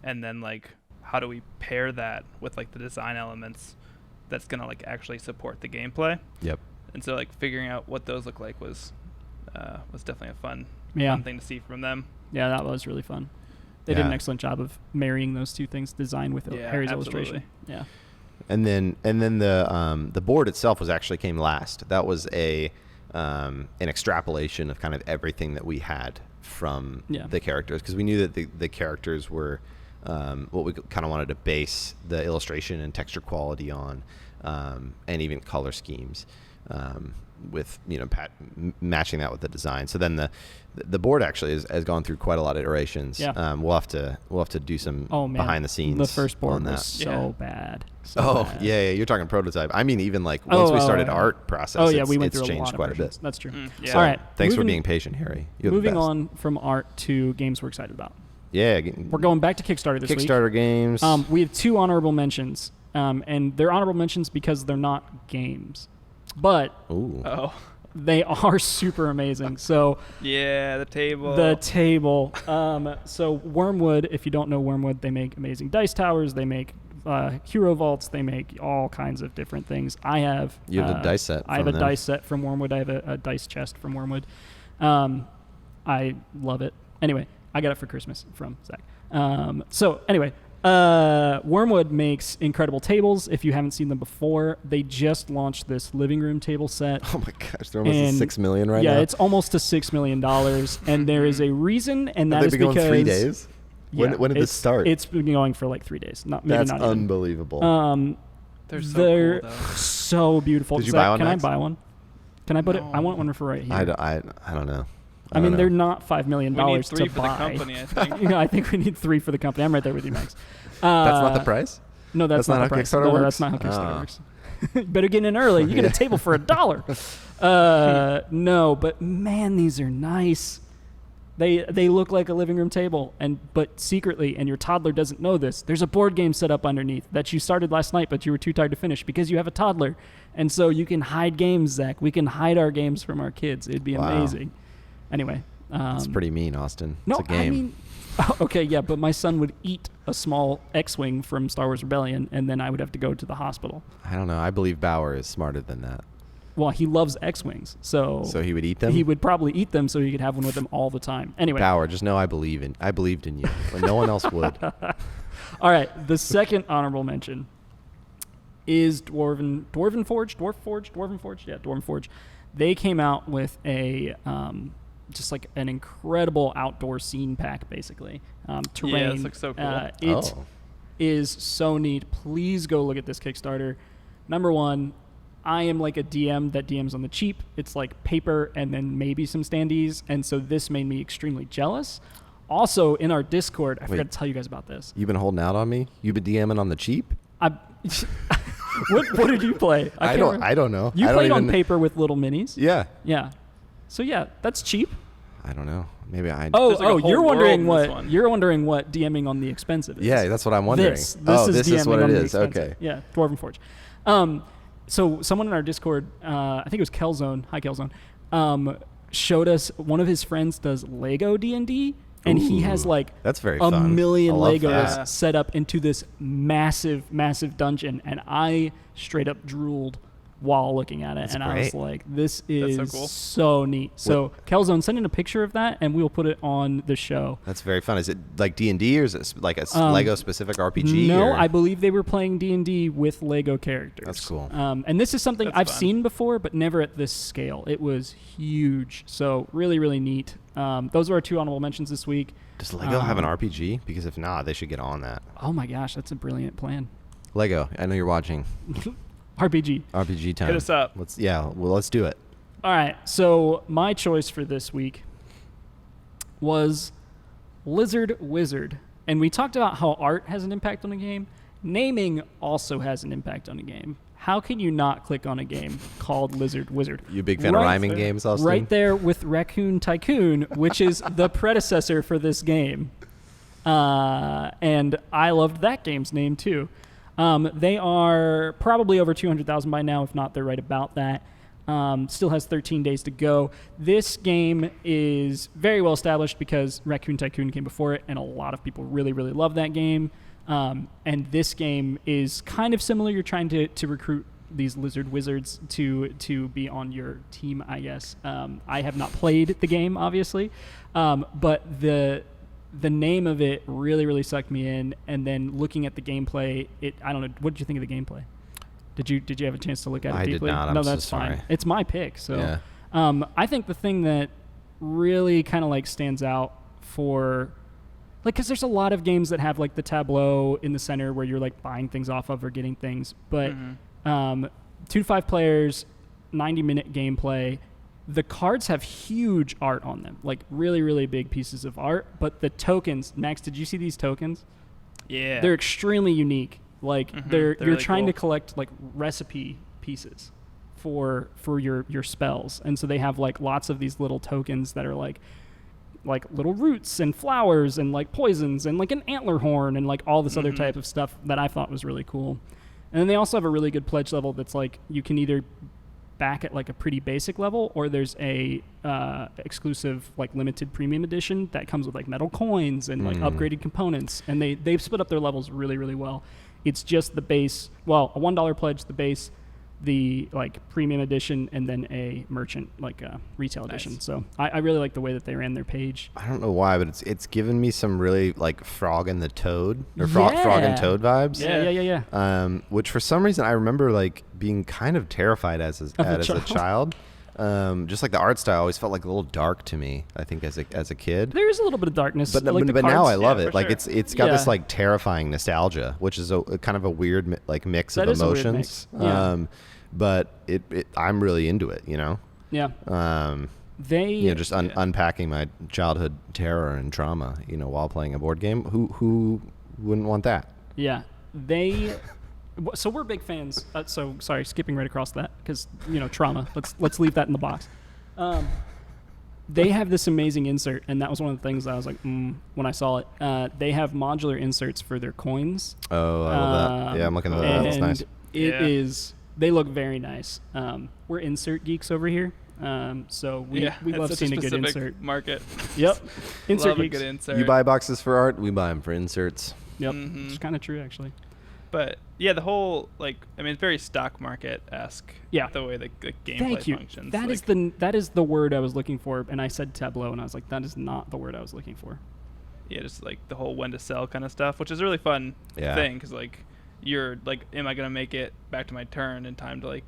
and then like, how do we pair that with like the design elements that's going to like actually support the gameplay? Yep. And so like figuring out what those look like was definitely a fun thing to see from them. Yeah, that was really fun. They did an excellent job of marrying those two things, design with Harry's illustration. Yeah. And then the board itself came last. That was an extrapolation of kind of everything that we had from the characters, because we knew that the characters were what we kind of wanted to base the illustration and texture quality on, and even color schemes. With matching that with the design. So then the board actually has gone through quite a lot of iterations. Yeah. We'll have to do some behind the scenes. The first board was so bad. Bad. Yeah, you're talking prototype. I mean, even like once we started art process, we went through changed quite a bit. That's true. So, all right. Thanks for being patient, Harry. Moving on from art to games we're excited about. Yeah. We're going back to Kickstarter this week. Kickstarter games. We have 2 honorable mentions, and they're honorable mentions because they're not games. But they are super amazing. So the table. So Wormwood, if you don't know Wormwood, they make amazing dice towers. They make hero vaults. They make all kinds of different things. You have a dice set. I have a dice set from Wormwood. I have a dice chest from Wormwood. I love it. Anyway, I got it for Christmas from Zach. So anyway. Wormwood makes incredible tables. If you haven't seen them before, they just launched this living room table set. Oh my gosh, they're almost at $6 million now. Yeah, it's almost to $6 million, and there is a reason, and that is because 3 days. When did this start? It's been going for like 3 days. That's unbelievable. They're cool, so beautiful. Did you buy one? Can I buy one? Can I put it? I want one for right here. I don't know. I mean, they're not $5 million to buy. For the company, I think. I think we need 3 for the company. I'm right there with you, Max. That's not the price? No, that's not how the price. Kickstarter works? That's not how Kickstarter works. Better get in early. You get a table for $1. No, but man, these are nice. They look like a living room table, but secretly, and your toddler doesn't know this, there's a board game set up underneath that you started last night, but you were too tired to finish because you have a toddler. And so you can hide games, Zach. We can hide our games from our kids. It'd be amazing. Anyway. That's pretty mean, Austin. No, it's a game. I mean, okay, yeah, but my son would eat a small X-Wing from Star Wars Rebellion, and then I would have to go to the hospital. I don't know. I believe Bauer is smarter than that. Well, he loves X-Wings, so he would eat them? He would probably eat them so he could have one with him all the time. Anyway. Bauer, just know I believed in you, when no one else would. All right, the second honorable mention is Dwarven Forge? Yeah, Dwarven Forge. They came out with a... just like an incredible outdoor scene pack, basically. Terrain. Yeah, this looks so cool. It is so neat. Please go look at this Kickstarter. Number one, I am like a DM that DMs on the cheap. It's like paper and then maybe some standees, and so this made me extremely jealous. Also, in our Discord, I forgot to tell you guys about this. You've been holding out on me? You've been DMing on the cheap? What did you play? I don't know. You played on paper with little minis? Yeah. Yeah. So yeah, that's cheap. I don't know. Maybe I. You're wondering what DMing on the expensive is. Yeah, that's what I'm wondering. This is what it is. Okay. Yeah, Dwarven Forge. So someone in our Discord, I think it was Kelzone. Hi, Kelzone. Showed us one of his friends does Lego D&D, and he has that's very a fun. million Legos that. set up into this massive dungeon, and I straight up drooled while looking at it. That's and great. I was like, this is so cool. so neat. So Kelzone, send in a picture of that and we'll put it on the show. That's very fun. Is it like D&D or is it like a Lego specific RPG? No, or? I believe they were playing D&D with Lego characters. That's cool. And this is something I've seen before, but never at this scale. It was huge. So really, really neat. Those are our 2 honorable mentions this week. Does Lego have an RPG? Because if not, they should get on that. Oh my gosh, that's a brilliant plan. Lego, I know you're watching. RPG time. Hit us up. Let's do it. All right. So my choice for this week was Lizard Wizard. And we talked about how art has an impact on a game. Naming also has an impact on a game. How can you not click on a game called Lizard Wizard? You a big fan of rhyming games, Austin? Right there with Raccoon Tycoon, which is the predecessor for this game. And I loved that game's name too. They are probably over 200,000 by now. If not, they're right about that. Still has 13 days to go. This game is very well established because Raccoon Tycoon came before it, and a lot of people really, really love that game. And this game is kind of similar. You're trying to recruit these lizard wizards to be on your team, I guess. I have not played the game, obviously, but the name of it really, really sucked me in. And then looking at the gameplay, I don't know. What did you think of the gameplay? Did you have a chance to look at it deeply? I did not. No, I'm that's so sorry. fine. It's my pick. So, yeah. I think the thing that really kind of stands out for, because there's a lot of games that have the tableau in the center where you're buying things off of or getting things, but 2 to 5 players, 90-minute gameplay. The cards have huge art on them, really, really big pieces of art. But the tokens, Max, did you see these tokens? Yeah. They're extremely unique. You're really trying cool. to collect recipe pieces for your spells. And so they have lots of these little tokens that are like little roots and flowers and poisons and an antler horn and all this other type of stuff that I thought was really cool. And then they also have a really good pledge level that's you can either back at a pretty basic level, or there's a exclusive limited premium edition that comes with metal coins and upgraded components, and they've split up their levels really, really well. It's just the base, a $1 pledge, the base, the premium edition, and then a merchant retail edition. So I really like the way that they ran their page. I don't know why, but it's given me some really Frog and the Toad or Frog and Toad vibes. Yeah. Which for some reason I remember being kind of terrified as a child. Just the art style always felt a little dark to me. I think as a kid, there is a little bit of darkness, but now I love it. Sure. It's got this terrifying nostalgia, which is a kind of a weird mix of emotions. But I'm really into it, Yeah. Just unpacking my childhood terror and trauma, while playing a board game. Who wouldn't want that? Yeah. So we're big fans. So sorry, skipping right across that because trauma. Let's leave that in the box. They have this amazing insert, and that was one of the things I was when I saw it. They have modular inserts for their coins. Oh, I love that. Yeah, I'm looking at that. That's nice. It is. They look very nice. We're insert geeks over here. So we love seeing a good insert. Market. Yep. Insert love geeks. a good insert. You buy boxes for art, we buy them for inserts. Yep. It's kind of true, actually. But yeah, the whole it's very stock market-esque. Yeah. The way the gameplay Thank you. functions. That is the word I was looking for, and I said tableau, and I was like, that is not the word I was looking for. Yeah, just the whole when to sell kind of stuff, which is a really fun thing because you're am I gonna make it back to my turn in time to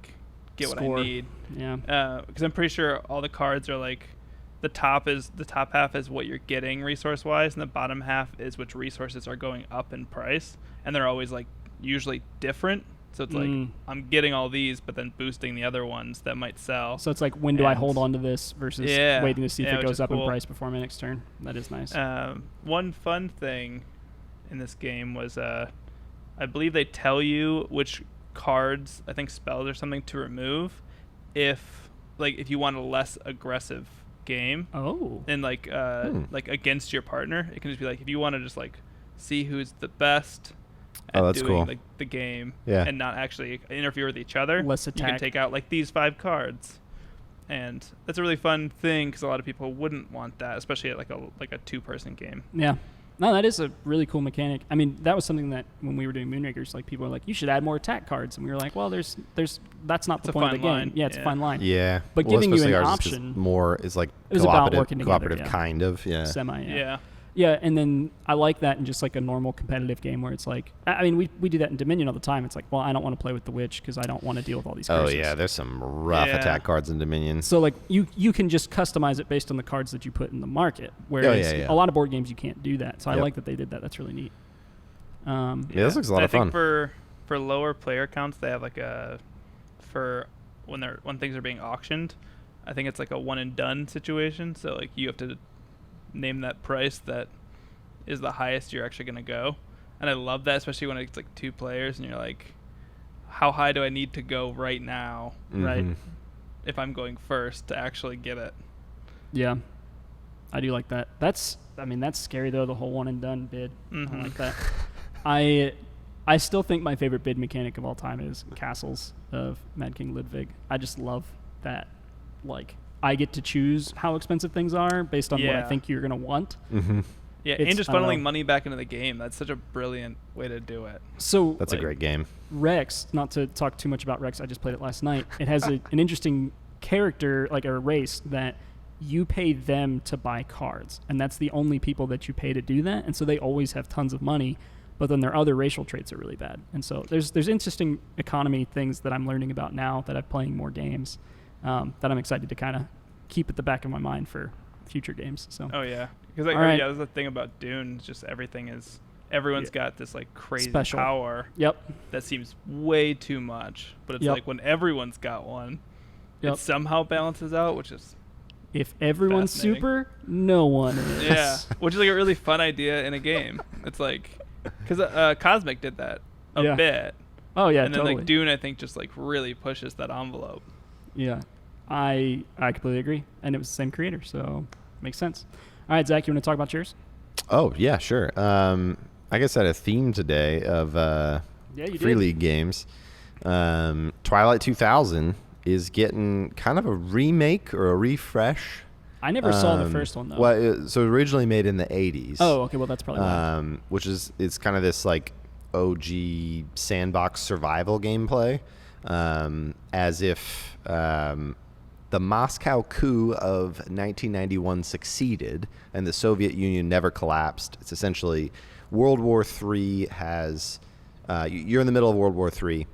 get Score. what I need? Yeah. Because I'm pretty sure all the cards are the top half is what you're getting resource wise, and the bottom half is which resources are going up in price, and they're always usually different. So it's I'm getting all these, but then boosting the other ones that might sell. So it's when do I hold on to this versus waiting to see if it goes up in price before my next turn? That is nice. One fun thing in this game was I believe they tell you which cards, I think spells or something, to remove if you want a less aggressive game. Oh. And like against your partner. It can just be like if you want to just like see who's the best at that's doing cool. like the game Yeah. and not actually interfere with each other. Less You attack. can take out like these 5 cards. And that's a really fun thing because a lot of people wouldn't want that, especially at like a 2-person game. Yeah. No, that is a really cool mechanic. I mean, that was something that when we were doing Moonrakers, like people were like, "You should add more attack cards," and we were like, "Well, that's not the point of the game." line. Yeah, it's a fine line. Yeah. But giving you especially an ours is just option more is like It was about working together, cooperative yeah. kind of. Yeah. Semi. Yeah. Yeah, and then I like that in just like a normal competitive game where it's like, I mean, we do that in Dominion all the time. It's like, well, I don't want to play with the witch because I don't want to deal with all these Oh curses. yeah, there's some rough Yeah. attack cards in Dominion. So like you can just customize it based on the cards that you put in the market. Whereas yeah. a lot of board games you can't do that. So I Yep. like that they did that. That's really neat. Yeah, this looks a lot I of fun. think for lower player counts, they have like for when things are being auctioned, I think it's like a one and done situation. So like you have to name that price that is the highest you're actually going to go. And I love that, especially when it's like 2 players and you're like, how high do I need to go right now, right? If I'm going first to actually get it. Yeah, I do like that. That's scary though. The whole one and done bid. I Mhm. like that. I still think my favorite bid mechanic of all time is Castles of Mad King Ludwig. I just love that. Like I get to choose how expensive things are based on what I Yeah. think you're gonna want. Yeah, It's- and just I don't funneling know. money back into the game. That's such a brilliant way to do it. So That's a great game. Rex, not to talk too much about Rex, I just played it last night. It has an interesting character, like a race, that you pay them to buy cards. And that's the only people that you pay to do that. And so they always have tons of money, but then their other racial traits are really bad. And so there's interesting economy things that I'm learning about now that I'm playing more games that I'm excited to kind of keep at the back of my mind for future games. So Oh yeah, because like, All right. yeah, that's the thing about Dune. Just everyone's got this like crazy Special. power Yep. that seems way too much. But it's Yep. like when everyone's got one, Yep. it somehow balances out, which is If everyone's Fascinating. super, no one is. yeah, which is like a really fun idea in a game. It's like because Cosmic did that a Yeah. bit, Oh yeah, and then totally. like Dune, I think just like really pushes that envelope. Yeah, I completely agree, and it was the same creator, so makes sense. All right, Zach, you want to talk about yours? Oh yeah, sure. I guess I had a theme today of you Free League games. Twilight 2000 is getting kind of a remake or a refresh. I never saw the first one though. Well, so originally made in the 80s. Oh, okay. Well, that's probably why. Which is it's kind of this like OG sandbox survival gameplay, as if the Moscow coup of 1991 succeeded and the Soviet Union never collapsed. It's essentially World War III has you're in the middle of World War III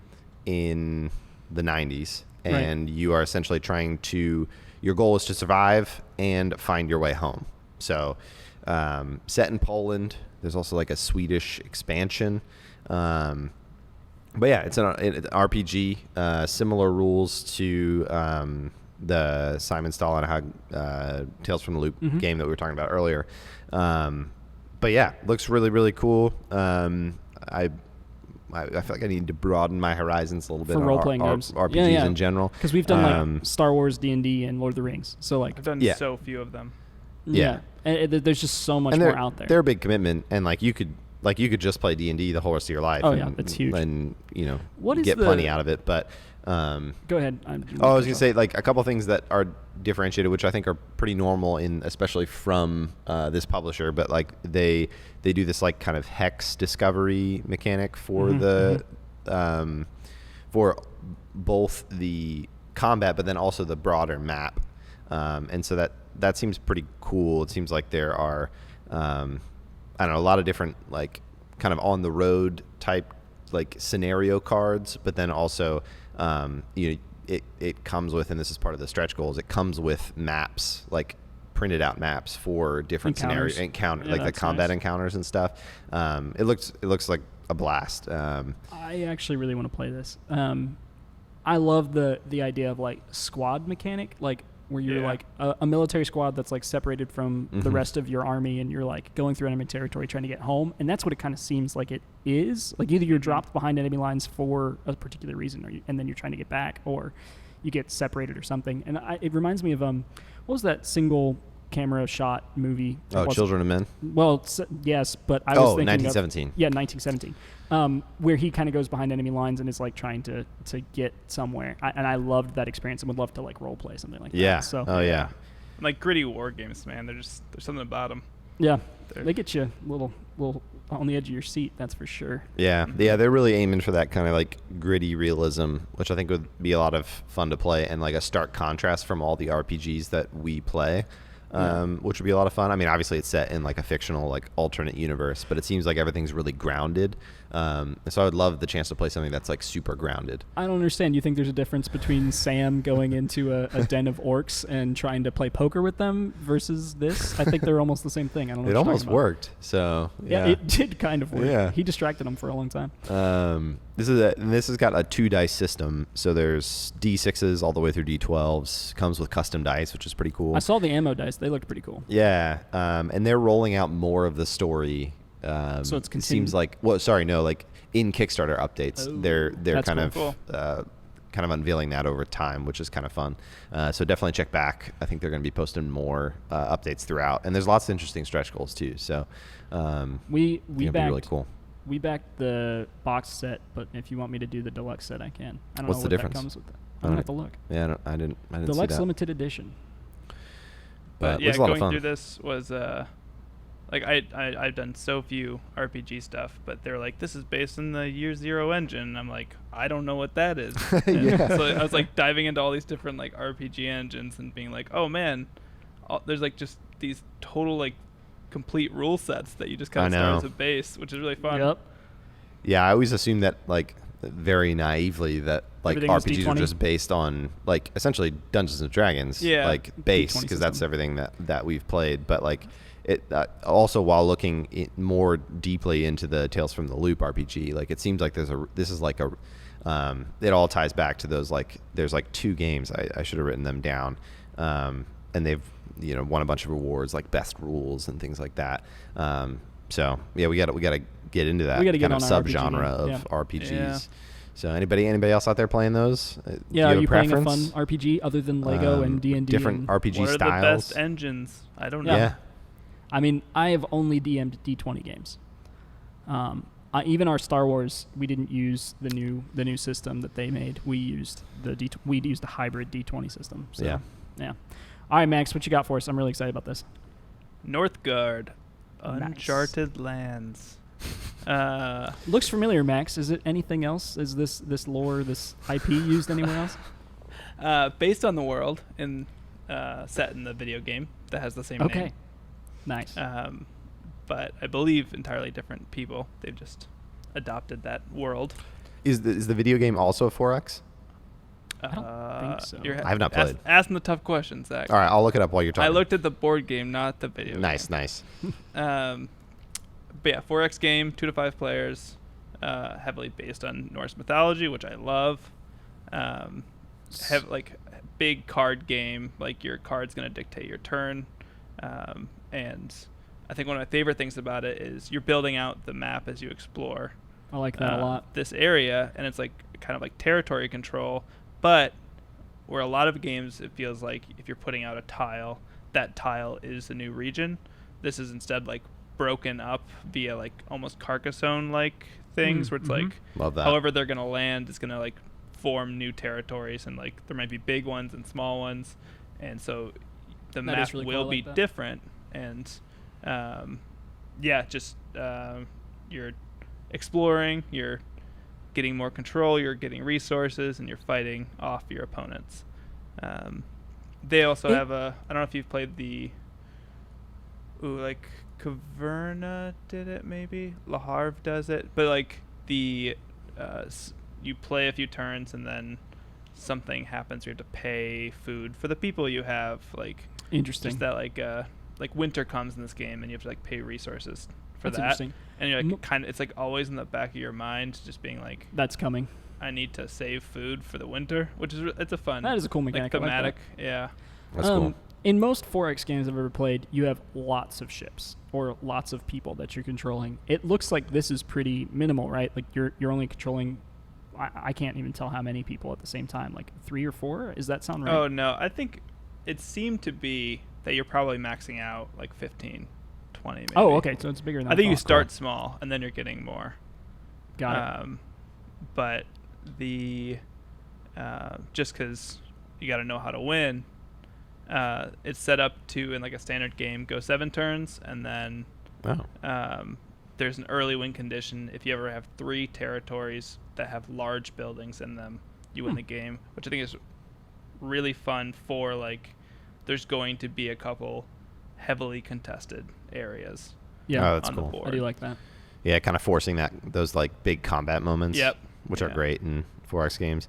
in the 90s, and you are essentially trying to. Your goal is to survive and find your way home. So, set in Poland. There's also like a Swedish expansion. But yeah, it's an RPG. Similar rules to the Simon Stålenhag Tales from the Loop game that we were talking about earlier. But yeah, looks really, really cool. I feel like I need to broaden my horizons a little bit For on role-playing games. RPGs in general. Because we've done like Star Wars, D&D, and Lord of the Rings. So like, I've done Yeah. so few of them. yeah. And there's just so much And more out there. They're a big commitment, and like you could just play D&D the whole rest of your life. Oh, and, yeah, it's huge. and What is get the- plenty out of it. But Go ahead. I was gonna say like a couple things that are differentiated, which I think are pretty normal especially from this publisher. But like they do this like kind of hex discovery mechanic for for both the combat, but then also the broader map. And so that seems pretty cool. It seems like there are I don't know, a lot of different like kind of on the road type like scenario cards, but then also it comes with, and this is part of the stretch goals, it comes with maps, like printed out maps for different Encounters. scenarios, Yeah, like the that's combat nice. encounters and stuff. It looks like a blast. I actually really want to play this. I love the idea of like squad mechanic, like where you're Yeah. like a military squad that's like separated from the rest of your army, and you're like going through enemy territory trying to get home, and that's what it kind of seems like it is. Like either you're dropped behind enemy lines for a particular reason, and then you're trying to get back, or you get separated or something. And it reminds me of what was that single camera shot movie? Children of Men. Well, yes, but I was thinking 1917. 1917, where he kind of goes behind enemy lines and is like trying to get somewhere. And I loved that experience and would love to like role play something like that. So yeah. Like gritty war games, man. There's something about them. Yeah, they get you a little on the edge of your seat. That's for sure. Yeah, they're really aiming for that kind of like gritty realism, which I think would be a lot of fun to play, and like a stark contrast from all the RPGs that we play. Which would be a lot of fun. I mean, obviously it's set in like a fictional, like alternate universe, but it seems like everything's really grounded. So I would love the chance to play something that's like super grounded. I don't understand. You think there's a difference between Sam going into a den of orcs and trying to play poker with them versus this? I think they're almost the same thing. I don't know. It almost worked. So yeah, it did kind of work. Yeah. He distracted them for a long time. This has got a 2 dice system, so there's D6s all the way through D12s. Comes with custom dice, which is pretty cool. I saw the ammo dice; they looked pretty cool. Yeah, and they're rolling out more of the story. So it's it seems like like in Kickstarter updates, they're kind of unveiling that over time, which is kind of fun. So definitely check back. I think they're going to be posting more updates throughout, and there's lots of interesting stretch goals too. So we backed, be really cool. We backed the box set, but if you want me to do the deluxe set, I can. I don't What's know the difference? That comes with it. I'm gonna have to look. Yeah, I didn't Deluxe see that. limited edition. But yeah, it's a lot of going fun. through this was like I've done so few RPG stuff, but they're like, this is based on the Year Zero engine. And I'm like, I don't know what that is. Yeah. So I was like diving into all these different like RPG engines and being like, oh man, there's like just these total like complete rule sets that you just kind of start as a base, which is really fun. Yep. Yeah, I always assumed that like very naively that like Everything was RPGs D20? are just based on like essentially Dungeons and Dragons, like base, because that's everything that we've played. But like it also, while looking more deeply into the Tales from the Loop RPG, like it seems like it all ties back to those like there's like 2 games. I should have written them down, and they've won a bunch of awards like best rules and things like that. So yeah, we got to get into that kind of subgenre of RPGs. Yeah. So anybody else out there playing those? Are you playing a fun RPG other than Lego and D&D? Different RPG what styles. What are the best engines? I don't know. Yeah. I mean, I have only DM'd D20 games. Even our Star Wars, we didn't use the new system that they made. We used the hybrid D20 system. So, yeah. All right, Max, what you got for us? I'm really excited about this. Northgard, Uncharted Lands. Looks familiar, Max. Is it anything else? Is this lore, this IP used anywhere else? Based on the world set in the video game that has the same name. Okay. Nice. But I believe entirely different people. They've just adopted that world. Is the video game also 4X? I don't think so. I have not played. Asking the tough questions, Zach. All right, I'll look it up while you're talking. I looked at the board game, not the video game. Nice. But yeah, 4X game, 2 to 5 players, heavily based on Norse mythology, which I love. Have like big card game, like your card's gonna dictate your turn, and I think one of my favorite things about it is you're building out the map as you explore. I like that a lot. This area, and it's like kind of like territory control, but where a lot of games it feels like if you're putting out a tile, that tile is the new region. This is instead like broken up via like almost Carcassonne like things where it's like love that. However they're gonna land is gonna like form new territories, and like there might be big ones and small ones, and so the map really will cool. be different. And you're exploring, you're getting more control, you're getting resources, and you're fighting off your opponents. They also have I don't know if you've played the like Caverna did it, maybe Le Havre does it, but like the you play a few turns and then something happens. You have to pay food for the people you have. Like interesting. Just that like winter comes in this game and you have to like pay resources for That's that. Interesting. And you're like kind of it's like always in the back of your mind, just being like that's coming. I need to save food for the winter, which is it's a fun. That is a cool mechanic. Like thematic, like yeah. That's cool. In most 4X games I've ever played, you have lots of ships or lots of people that you're controlling. It looks like this is pretty minimal, right? Like you're only controlling, I can't even tell how many people at the same time, like 3 or 4. Does that sound right? Oh no, I think it seemed to be that you're probably maxing out like 15, 20 maybe. Oh, okay, so it's bigger than I think you thought. start small and then you're getting more. Got it. But the just because you got to know how to win, it's set up to, in like a standard game, go 7 turns, and then there's an early win condition. If you ever have 3 territories that have large buildings in them, you win the game, which I think is really fun for, like, there's going to be a couple heavily contested areas. Yeah, that's cool. The board. I do like that. Yeah, kind of forcing those like big combat moments. Yep. Which are great in 4X games.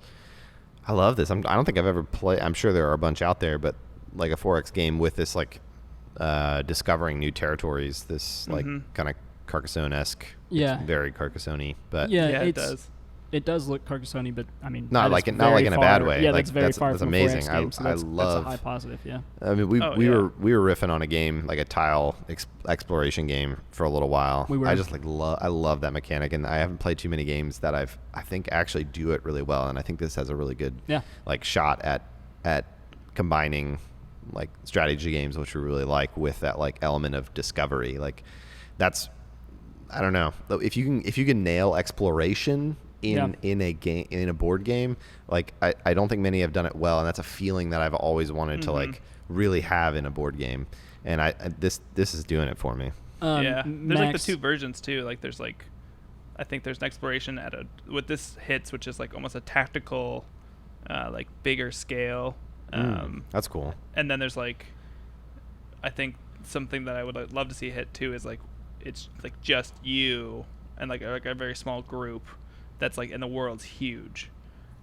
I love this. I don't think I've ever played. I'm sure there are a bunch out there, but like a 4X game with this like discovering new territories. This like kind of Carcassonne-esque. Yeah. It's very Carcassonne-y, but It does. It does look Carcassonne-y, but I mean, not like in a bad way. Yeah, like, that's very far from amazing. a 4X game, so that's love. a high positive. Yeah. I mean, we were riffing on a game, like a tile exploration game, for a little while. We were. I just like I love that mechanic, and I haven't played too many games that I think actually do it really well, and I think this has a really good like shot at combining like strategy games, which we really like, with that like element of discovery. Like that's, I don't know, if you can nail exploration in a game, in a board game, like I don't think many have done it well, and that's a feeling that I've always wanted to like really have in a board game, and this is doing it for me. There's like the 2 versions too. Like there's like, I think there's an exploration with this hits, which is like almost a tactical, like bigger scale. That's cool. And then there's like, I think something that I would love to see hit too is like, it's like just you and like a very small group that's like, and the world's huge,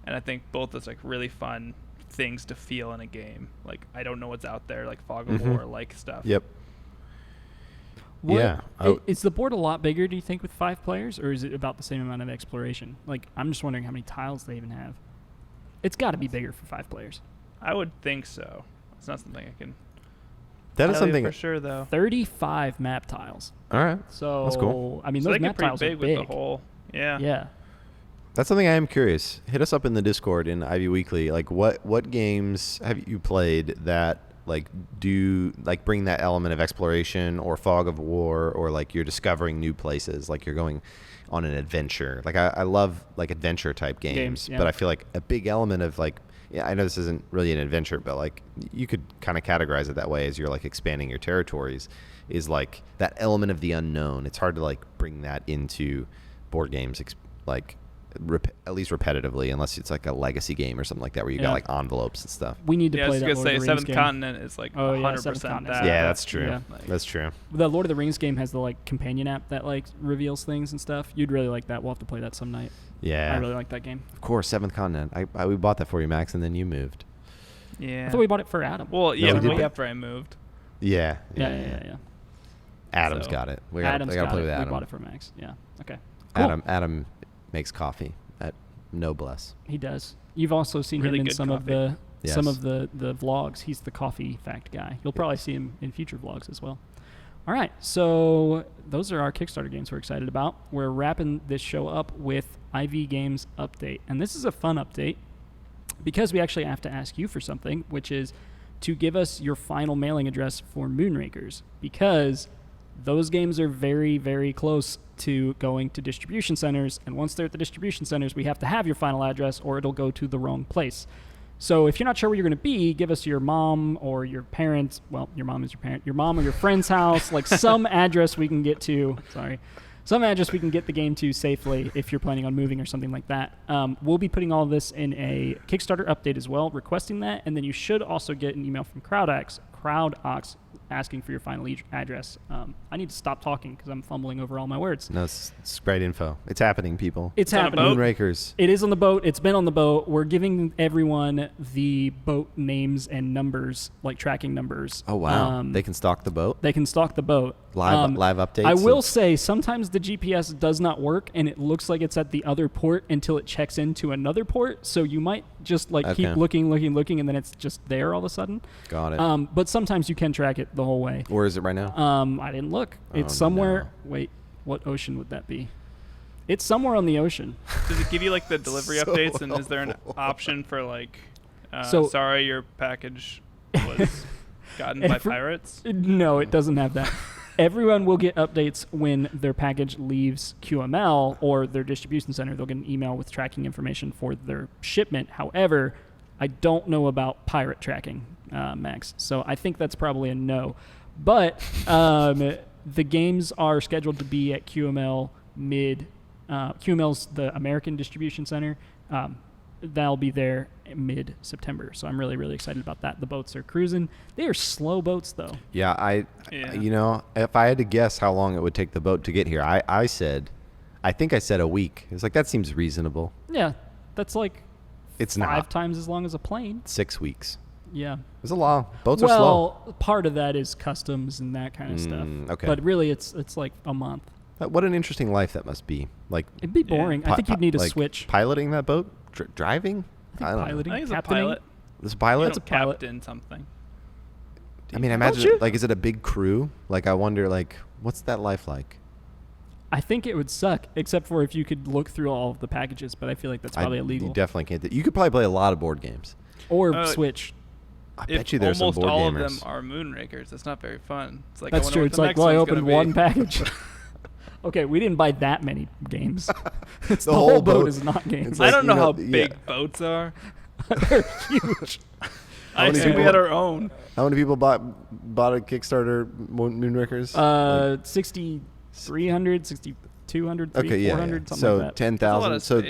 and I think both is like really fun things to feel in a game. Like I don't know what's out there, like Fog of War like stuff. Yep. Is the board a lot bigger, do you think, with 5 players, or is it about the same amount of exploration? Like, I'm just wondering how many tiles they even have. It's got to be bigger for 5 players. I would think so. It's not something I can. That is something for sure, though. 35 map tiles. All right. So that's cool. I mean, so those they map get pretty tiles big are big with the whole. Yeah. Yeah. That's something I am curious. Hit us up in the Discord in Ivy Weekly. Like, what games have you played that like do like bring that element of exploration, or Fog of War, or like you're discovering new places, like you're going on an adventure. Like I love like adventure type games, but I feel like a big element of like, I know this isn't really an adventure, but like you could kind of categorize it that way as you're like expanding your territories, is like that element of the unknown. It's hard to like bring that into board games, like at least repetitively, unless it's like a legacy game or something like that, where you got like envelopes and stuff. We need to play I was that gonna Lord say of the Rings Seventh game. Continent is like 100% that. Yeah, that's true. Yeah. That's true. The Lord of the Rings game has the like companion app that like reveals things and stuff. You'd really like that. We'll have to play that some night. Yeah, I really like that game. Of course, Seventh Continent. We bought that for you, Max, and then you moved. Yeah. I thought we bought it for Adam. Well, yeah, we did. way after I moved. Yeah. Adam's got it. We gotta play with Adam. We bought it for Max. Yeah. Okay. Cool. Adam makes coffee at Noblesse. He does. You've also seen Really him in good some coffee. of the vlogs. He's the coffee fact guy. You'll probably see him in future vlogs as well. All right, so those are our Kickstarter games we're excited about. We're wrapping this show up with IV Games Update. And this is a fun update because we actually have to ask you for something, which is to give us your final mailing address for Moonrakers, because those games are very, very close to going to distribution centers. And once they're at the distribution centers, we have to have your final address or it'll go to the wrong place. So if you're not sure where you're going to be, give us your mom or your parents. Well, your mom is your parent. Your mom or your friend's house, like some address we can get to. Some address we can get the game to safely if you're planning on moving or something like that. We'll be putting all this in a Kickstarter update as well, requesting that. And then you should also get an email from CrowdOx asking for your final address. I need to stop talking because I'm fumbling over all my words. No, it's great info. It's happening, people. It's happening. Moonrakers. It is on the boat. It's been on the boat. We're giving everyone the boat names and numbers, like tracking numbers. Oh, wow. They can stalk the boat? They can stalk the boat. Live updates? I will say sometimes the GPS does not work and it looks like it's at the other port until it checks into another port. So you might just keep looking, and then it's just there all of a sudden. Got it. But sometimes you can track it the whole way. Where is it right now? I didn't look. It's somewhere. No. Wait, what ocean would that be? It's somewhere on the ocean. Does it give you like the delivery So updates, and is there an option for like, sorry, your package was gotten by pirates? No, it doesn't have that. Everyone will get updates when their package leaves QML or their distribution center. They'll get an email with tracking information for their shipment. However, I don't know about pirate tracking, Max. So I think that's probably a no. But the games are scheduled to be at QML QML's the American distribution center. That'll be there mid-September. So I'm really, really excited about that. The boats are cruising. They are slow boats, though. Yeah, you know, if I had to guess how long it would take the boat to get here, I think I said a week. It's like, that seems reasonable. Yeah, that's like it's 5 times as long as a plane. 6 weeks. Yeah. It's a lot. Boats are slow. Well, part of that is customs and that kind of stuff. Okay. But really, it's like a month. What an interesting life that must be. Like, it'd be boring. I think you'd need a switch. Piloting that boat? Driving? I think piloting. I think it's a captaining. pilot. This pilot? It's a captain something. I mean, I imagine, like, is it a big crew? Like, I wonder, like, what's that life like? I think it would suck, except for if you could look through all of the packages, but I feel like that's probably illegal. You definitely can't. You could probably play a lot of board games. Or Switch. I bet you there's some board gamers. Almost all of them are Moonrakers. That's not very fun. It's like, that's true. It's like, well, I opened one package. Okay, we didn't buy that many games. the whole boat is not games. Like, I don't know how big boats are. They're huge. I assume we had our own. How many people bought a Kickstarter Moonrakers? 6,300, 6,200, okay, 400, something so like that. 10,000. So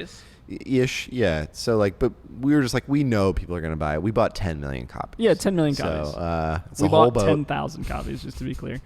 ish, yeah. So like, but we were just like, we know people are going to buy it. We bought 10 million copies. Yeah, 10 million copies. So it's we a whole bought boat. 10,000 copies, just to be clear.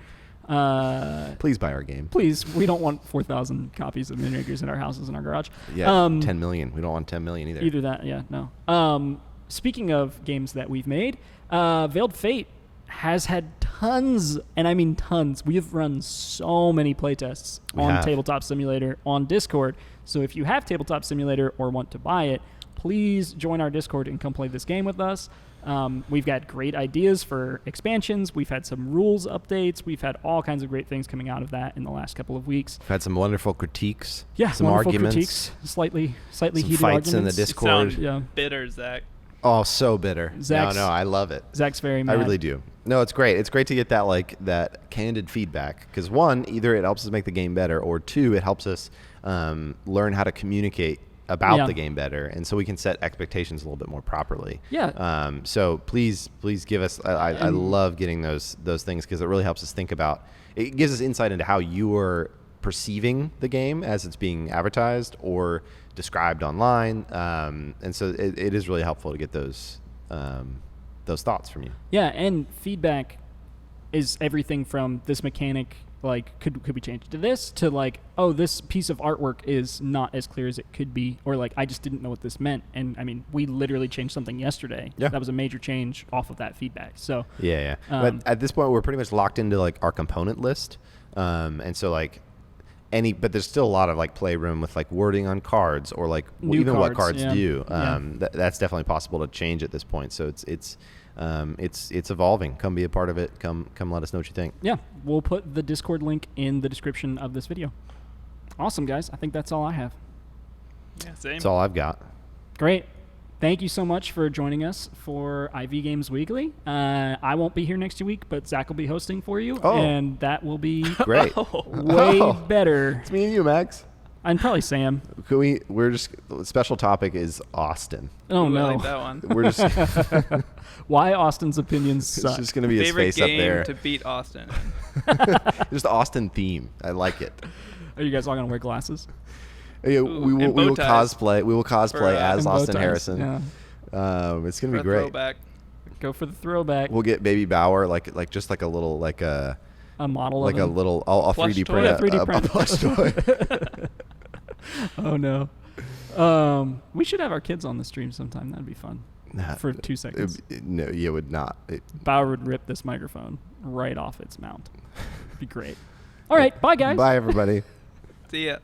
Please buy our game. Please, we don't want 4,000 copies of Moonrakers in our houses in our garage. Yeah, 10 million. We don't want 10 million either. Either that, yeah, no. Speaking of games that we've made, Veiled Fate has had tons, and I mean tons. We have run so many playtests on Tabletop Simulator on Discord. So if you have Tabletop Simulator or want to buy it, please join our Discord and come play this game with us. We've got great ideas for expansions. We've had some rules updates. We've had all kinds of great things coming out of that in the last couple of weeks. We've had some wonderful critiques. Yeah, some wonderful arguments. Critiques, slightly some heated fights arguments. in the Discord. Bitter, Zach. Oh, so bitter. No, I love it. Zach's very mad. I really do. No, it's great. It's great to get that candid feedback, because one, either it helps us make the game better, or two, it helps us learn how to communicate about the game better, and so we can set expectations a little bit more properly. Yeah. So please give us. I love getting those things, because it really helps us think about. It gives us insight into how you are perceiving the game as it's being advertised or described online, and so it is really helpful to get those thoughts from you. Yeah, and feedback is everything from this mechanic, like could we change it to this, to like, oh, this piece of artwork is not as clear as it could be, or like, I just didn't know what this meant. And I mean, we literally changed something yesterday. Yeah. That was a major change off of that feedback. So yeah. But at this point, we're pretty much locked into like our component list, and so like but there's still a lot of like playroom with like wording on cards, or like even what cards do. That's definitely possible to change at this point. So it's evolving. Come be a part of it. Come let us know what you think. Yeah, we'll put the Discord link in the description of this video. Awesome, guys. I think that's all I have. Yeah, same. That's all I've got. Great. Thank you so much for joining us for IV Games Weekly. I won't be here next week, but Zach will be hosting for you, and that will be great. way better. It's me and you, Max. And probably Sam. Special topic is Austin. Oh, no. I like that one. We're just why Austin's opinions suck. It's just going to be his face up there. Favorite game to beat Austin. Just Austin theme. I like it. Are you guys all going to wear glasses? Yeah, we will cosplay. We will cosplay as Austin Harrison. Yeah. It's going to be great. Throwback. Go for the throwback. We'll get Baby Bauer like just like a little like a model like of a little. I'll 3D print a plush toy. Oh no. We should have our kids on the stream sometime. That'd be fun. For 2 seconds. No, you would not. Bauer would rip this microphone right off its mount. It'd be great. All right. Bye, guys. Bye, everybody. See ya.